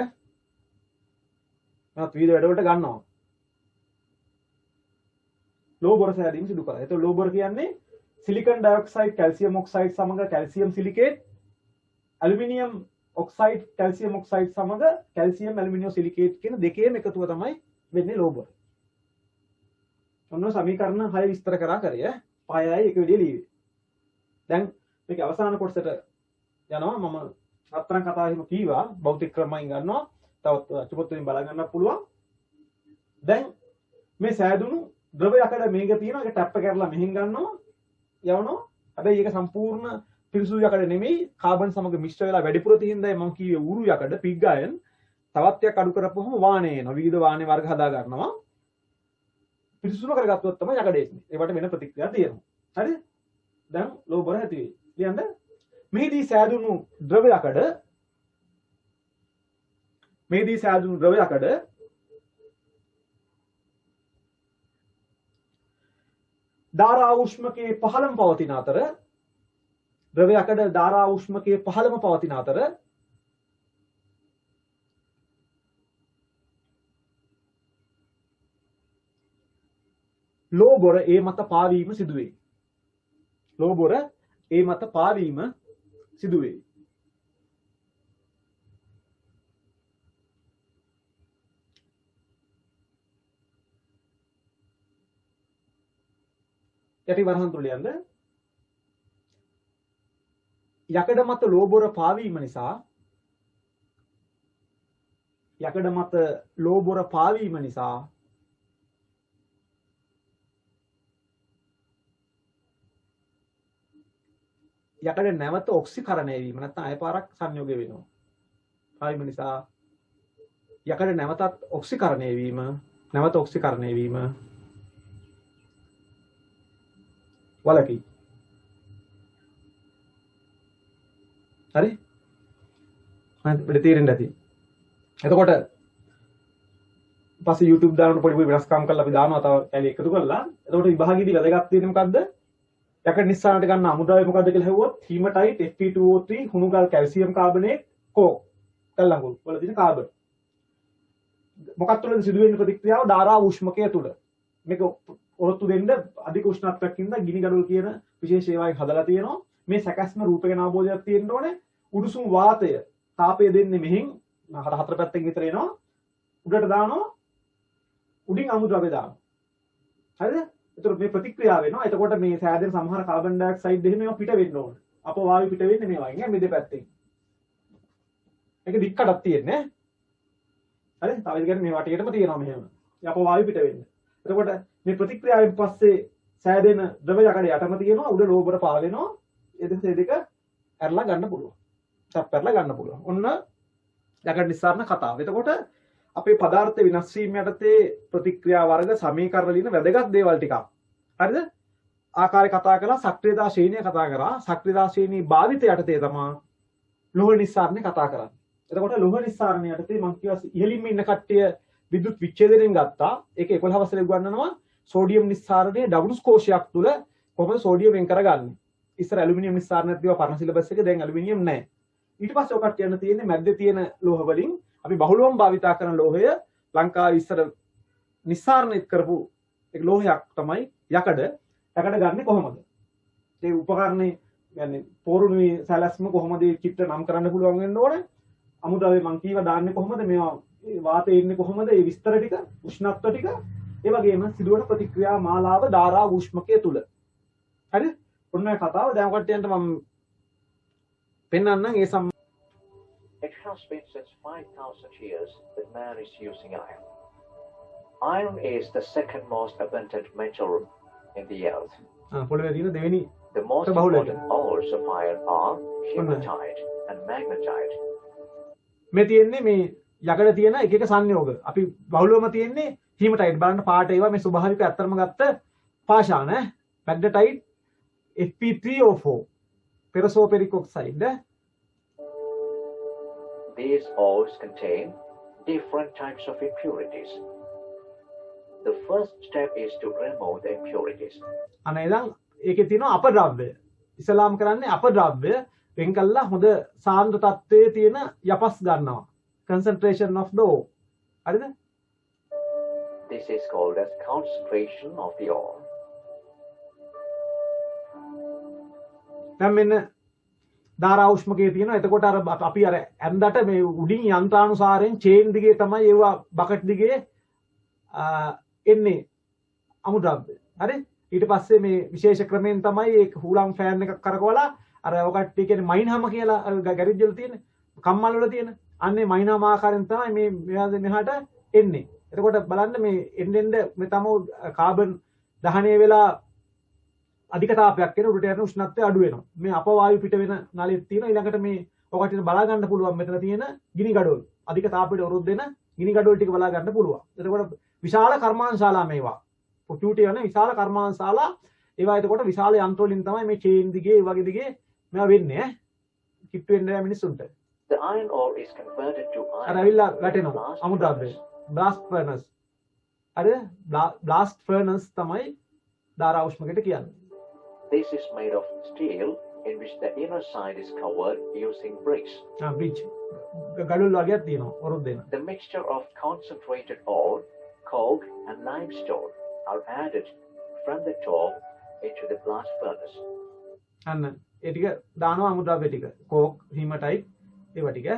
මම විවිධ වැඩවලට ගන්නවා. ලෝබොර සෑදීම සිදු කරයි. ඒතකොට ලෝබොර කියන්නේ සිලිකන් ඩයොක්සයිඩ් කැල්සියම් ඔක්සයිඩ් සමග calcium silicate aluminium oxide calcium oxide සමග කැල්සියම් ඇලුමිනියම් සිලිකේට් කියන දෙකේම එකතුව තමයි වෙන්නේ ලෝබොර. ඔන්න සමීකරණ 6 විස්තර කරා කරේ 5යි එක විදිය ලියවේ. දැන් මේක අවසාන කොටසට යනවා. මම රත්තරන් කතාවෙම කීවා භෞතික ක්‍රමයෙන් ගන්නවා. තවත් අච්චුපොත් වලින් බලා ගන්නත් පුළුවන්. දැන් මේ සෑදුණු ද්‍රව යකඩ මේක තියෙනවා. ඒක ටැප් එක කරලා මෙහෙන් ගන්නවා. යවනවා. හැබැයි ඒක සම්පූර්ණ පිරිසුදු යකඩ නෙමෙයි. කාබන් සමග මිශ්‍ර වෙලා වැඩිපුර තියෙනදයි මම කිව්වේ ඌරු යකඩ පිග් අයන්. තවත් යක් අඩු කරපුවම වානේ එනවා. විවිධ වානේ වර්ග හදා ගන්නවා. පිරිසුදු කරගත්තොත් තමයි යකඩ එන්නේ. ඒවට වෙන ප්‍රතික්‍රියා තියෙනවා. හරිද? දැන් ලෝහ බර ඇති වෙයි. ලියන්න. මේදී සෑදුණු ද්‍රව යකඩ ධාරා උෂ්මකයේ පහළම පවතින අතර ද්‍රව යකඩ ධාරා උෂ්මකයේ පහළම පවතින අතර ලෝහ බොර ඒ මත පාවීම සිදුවේ. ලෝහ බොර ඒ මත පාවීම සිදුවේ. යටි වරහන් තුල ලියන්න. යකඩ මත ලෝහ බොර පාවීම නිසා යකඩ මත ලෝහ බොර පාවීම නිසා යකඩ නැවත ඔක්සිකරණය වීම නැත්නම් අය පාරක් සංයෝගය වෙනවා. පාවීම නිසා යකඩ නැවත ඔක්සිකරණය වීම වලකි. හරි? මම පිට තීරෙන්න ඇති. එතකොට පස්සේ YouTube දානකොට පොඩි වෙනස්කම් කරලා අපි දානවා තව කැලි එකතු කරලා. එතකොට විභාගයේදී වැදගත් වෙන්නේ මොකද්ද? යකඩ නිස්සාරණයට ගන්න අමුද්‍රව්‍ය මොකද්ද කියලා හෙව්වොත් හීමටයිට් Fe2O3 හුණුගල් කැල්සියම් කාබනේට් කෝ කල්ලඟුල් වල තියෙන කාබන්. මොකක් තුළද සිදුවෙන්නේ ප්‍රතික්‍රියාව? ධාරා උෂ්මකය තුළ. මේක ඔරොත්තු දෙන්න අධික උෂ්ණත්වයක් ඉඳලා ගිනි ගඩොල් කියන විශේෂ ඒවායින් හදලා තියෙනවා. මේ සැකස්ම රූප ගැන අවබෝධයක් තියෙන්න ඕනේ. උණුසුම් වාතය තාපය දෙන්නේ මෙහෙන් හතර පැත්තකින් විතර එනවා. උඩට දානවා. උඩින් අමුද්‍රව්‍ය දානවා. හරිද? ඒතර මේ ප්‍රතික්‍රියාව වෙනවා. එතකොට මේ සෑදෙන සමහර කාබන් ඩයොක්සයිඩ් එහෙම ඒවා පිට වෙන්න ඕනේ. අපවායු පිට වෙන්නේ මේවායින් ඈ මේ දෙපැත්තෙන්. මේක දික්කටක් තියෙන්නේ. හරි? තව ඉතින් මේ වටේටම තියෙනවා මෙහෙම. අපවායු පිට වෙන්නේ. එතකොට මේ ප්‍රතික්‍රියාවෙන් පස්සේ සෑදෙන ද්‍රව යකඩ යටම තියෙනවා. උඩ ලෝහ බර පාවෙනවා. ඒ දෙක ඇරලා ගන්න පුළුවන්. ටැප් කරලා ගන්න පුළුවන්. ඔන්න යකඩ නිස්සාරණ කතාව. එතකොට අපේ පදාර්ථ විනාශ වීම යටතේ ප්‍රතික්‍රියා වර්ග සමීකරණ ලියන වැදගත් දේවල් ටිකක්. හරිද? ආකාරය කතා කරලා සක්‍රියතා ශ්‍රේණිය කතා කරා. සක්‍රියතා ශ්‍රේණී භාවිත යටතේ තමයි ලෝහ නිස්සාරණය කතා කරන්නේ. එතකොට ලෝහ නිස්සාරණය යටතේ මම කියවා ඉහළින්ම ඉන්න කට්ටිය විද්‍යුත් විච්ඡේදනයෙන් ගත්තා. ඒක 11 වසරේ උගන්වනවා සෝඩියම් නිස්සාරණයේ ඩබ්ලුස් කෝෂයක් තුල කොහොමද සෝඩියම් වෙන් කරගන්නේ. ඉස්සර ඇලුමිනියම් නිස්සාරණයක් දීවා පරණ සිලබස් එකේ. දැන් ඇලුමිනියම් නැහැ. ඊට පස්සේ ඔය කට්ටිය යන තියෙන්නේ මැද්දේ තියෙන ලෝහ වලින් අපි බහුලවම භාවිතා කරන ලෝහය ලංකාවේ ඉස්සර නිස්සාරණය කරපු ඒක ලෝහයක් තමයි යකඩ. යකඩ ගන්නෙ කොහොමද? ඒ උපකරණේ يعني පෝරුණුවේ සැලැස්ම කොහොමද චිත්‍ර නම් කරන්න පුළුවන් වෙන්න ඕනේ. අමුද්‍රව්‍ය මං කීවා දාන්නේ කොහොමද? මේවා වාතය එන්නේ කොහොමද? ඒ විස්තර ටික, උෂ්ණත්ව ටික, ඒ වගේම සිදුවන ප්‍රතික්‍රියා මාලාව ධාරා උෂ්මකය තුල. හරිද? ඔන්න ඔය කතාව දැන් කට්ටියන්ට මම පෙන්වන්නම් ඒ It has been since 5,000 years that man is using iron. Iron is the second most abundant metal in the earth. පොළවේ තියෙන දෙවෙනි The most important ores of iron are hematite and magnetite. මේ තියෙන්නේ මේ යකඩ තියෙන එක එක සංයෝග. අපි බහුලවම තියෙන්නේ hematite. බලන්න පාට ඒවා මේ ස්වභාවික අත්‍තරම ගත්ත පාෂාණ ඈ. magnetite Fe3O4 ferrosoperic oxide. These ores contain different types of impurities. The first step is to remove the impurities. අනේදන් ඒකේ තියෙන අපද්‍රව්‍ය. ඉස්ලාම් කරන්නේ අපද්‍රව්‍ය වෙන් කළා හොඳ සාන්ද්‍ර තත්ත්වයේ තියෙන යපස් ගන්නවා. Concentration of the ore. හරිද? This is called as concentration of the ore. දැන් මෙන්න ධාරා උෂ්මකයේ තියෙනවා. එතකොට අර අපි අර ඇඳට මේ උඩින් යන්ත්‍රානුසාරයෙන් චේන් දිගේ තමයි ඒවා බකට් දිගේ එන්නේ අමුද්‍රව්‍ය. හරි? ඊට පස්සේ මේ විශේෂ ක්‍රමයෙන් තමයි ඒ හුලම් ෆෑන් එකක් කරකවලා අර ඔය කට්ටිය කියන්නේ මයින්හම කියලා ගැරේජ් වල තියෙන කම්මල් වල තියෙන අන්නේ මයින්හම ආකාරයෙන් තමයි මේ මෙහාට එන්නේ. එතකොට බලන්න මේ එන්න මේ තමෝ කාබන් දහනය වෙලා අධික තාපයක් එන උඩට යන උෂ්ණත්වය අඩු වෙනවා. මේ අපවායු පිට වෙන නලෙත් තියෙන ඊළඟට මේ ඔකට බලා ගන්න පුළුවන් මෙතන තියෙන ගිනි ගඩොල්. අධික තාපයට වරොත් දෙන ගිනි ගඩොල් ටික බලා ගන්න පුළුවන්. එතකොට විශාල කර්මාන්තශාලා මේවා. පොට්ටුටි යන විශාල කර්මාන්තශාලා ඒවා එතකොට විශාල යන්ත්‍ර වලින් තමයි මේ චේන් දිගේ ඒ වගේ දිගේ මේවා වෙන්නේ ඈ. කිට්ටු වෙන්න මිනිස්සුන්ට. The iron ore is converted to අර iron. අවිල්ලා වැටෙනවා අමුද්‍රව්‍ය. blast furnace. අර blast furnace තමයි ධාරා උෂ්මකයට කියන්නේ. This is made of steel in which the inner side is covered using bricks. Bridge ගඩොල් වගේක් තියෙනවා වරොත් දෙන. The mixture of concentrated ore, coke and limestone are added from the top into the blast furnace. අන්න ඒ ටික දානවා අමුද්‍රව්‍ය ටික. Coke, හීමටයිට් ඒවා ටික.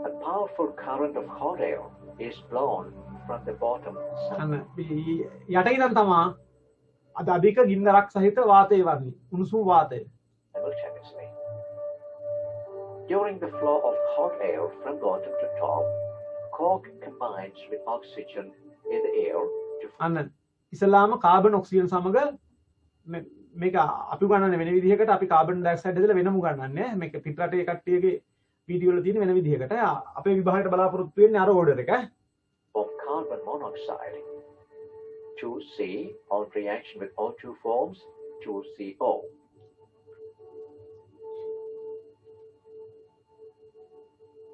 A powerful current of hot air is blown from the bottom side. අන්න යට ඉඳන් තමා අද අධික ගින්නරක් සහිත වාතය වන්නේ. උණුසුම් වාතය. Simultaneously. During the flow of hot air from bottom to top, coke combines with oxygen in the air to අන්න ඉස්සලාම කාබන් ඔක්සිජන් සමග මේක අපි ගන්නන්නේ වෙන විදිහකට අපි කාබන් ඩයොක්සයිඩ් ඇදලා වෙනම ගන්නන්නේ මේක පිටරටේ කට්ටියගේ වීඩියෝ වල තියෙන වෙන විදිහකට අපේ විභාගයට බලාපොරොත්තු වෙන්නේ අර ඕඩර් එක form carbon monoxide. 2C on reaction with O2 forms 2CO.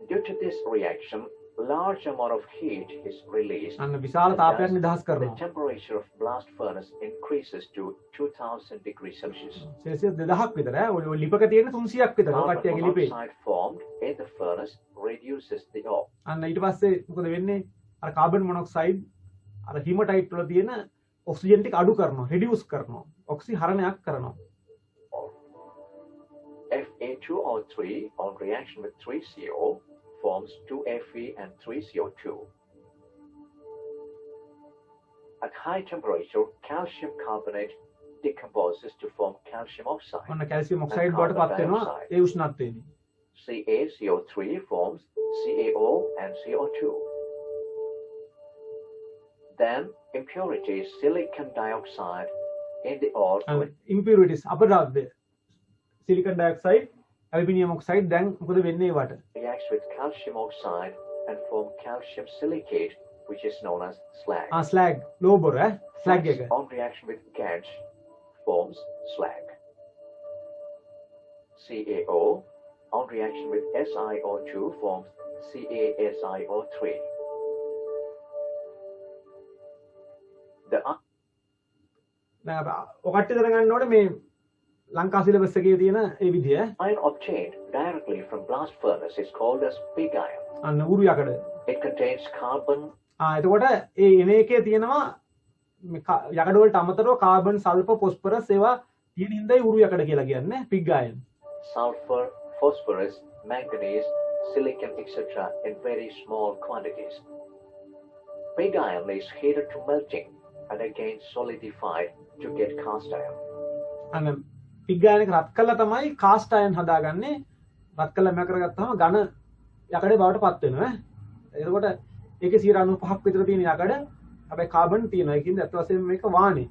Due to this reaction, large amount of heat is released. අන්න විශාල and තාපයක් thus නිදහස් the කරනවා. temperature of blast furnace increases to 2000 degrees Celsius. Celsius 2000ක් විතර ඔය ලිපක තියෙන 300ක් විතර ඔය Carbon කට්ටියගේ ලිපේ. monoxide formed in the furnace reduces the O. අන්න ඊට පස්සේ මොකද වෙන්නේ? අර කාබන් මොනොක්සයිඩ් අර හීමටයිට් වල තියෙන ඔක්සිජන් ටික අඩු කරනවා, රිඩියුස් කරනවා. ඔක්සිහරණයක් කරනවා. Fa2O3 on reaction with 3CO forms 2Fe and 3CO2. At high temperature, calcium carbonate decomposes to form calcium oxide. ඔන්න කැල්සියම් ඔක්සයිඩ් බවට පත් වෙනවා ඒ උෂ්ණත්වයේදී. CaCO3 forms CaO and CO2. Then impurities silicon dioxide in the ore අන්න ඉම්පියුරිටිස් අපද්‍රව්‍ය silicon dioxide ඇල්බිනියම් oxide දැන් මොකද වෙන්නේ ඒවට? reacts with calcium oxide and form calcium silicate, which is known as slag. ස්ලැග් ලෝබර් ස්ලැග් එක. On reaction with gas forms slag. CaO on reaction with SiO2 forms CaSiO3. The දැන් ඔකට දැනගන්න ඕනේ මේ ලංකා සිලබස් එකේ තියෙන ඒ විදිය. iron obtained directly from blast furnace is called as pig iron. අන්න උරු යකඩ. It contains carbon, එතකොට ඒ එන එකේ තියෙනවා යකඩ වලට අමතරව කාබන් සල්ෆර් ෆොස්ෆරස් ඒවා තියෙන හින්දායි උරු යකඩ කියලා කියන්නේ පිග් අයන්. sulfur, phosphorus, manganese, silicon, etc. in very small quantities. Pig iron is heated to melting and again solidified to get cast iron. අන්න පිග් අයන් එක රත් කළා තමයි කාස්ට් අයන් හදාගන්නේ. රත් කළා මම කරගත්තාම ඝන යකඩේ බවට පත් වෙනවා. එතකොට ඒකේ 95ක් විතර තියෙන යකඩ හැබැයි කාබන් තියෙනවා. ඒකින්ද අත් වශයෙන්ම මේක වානේ.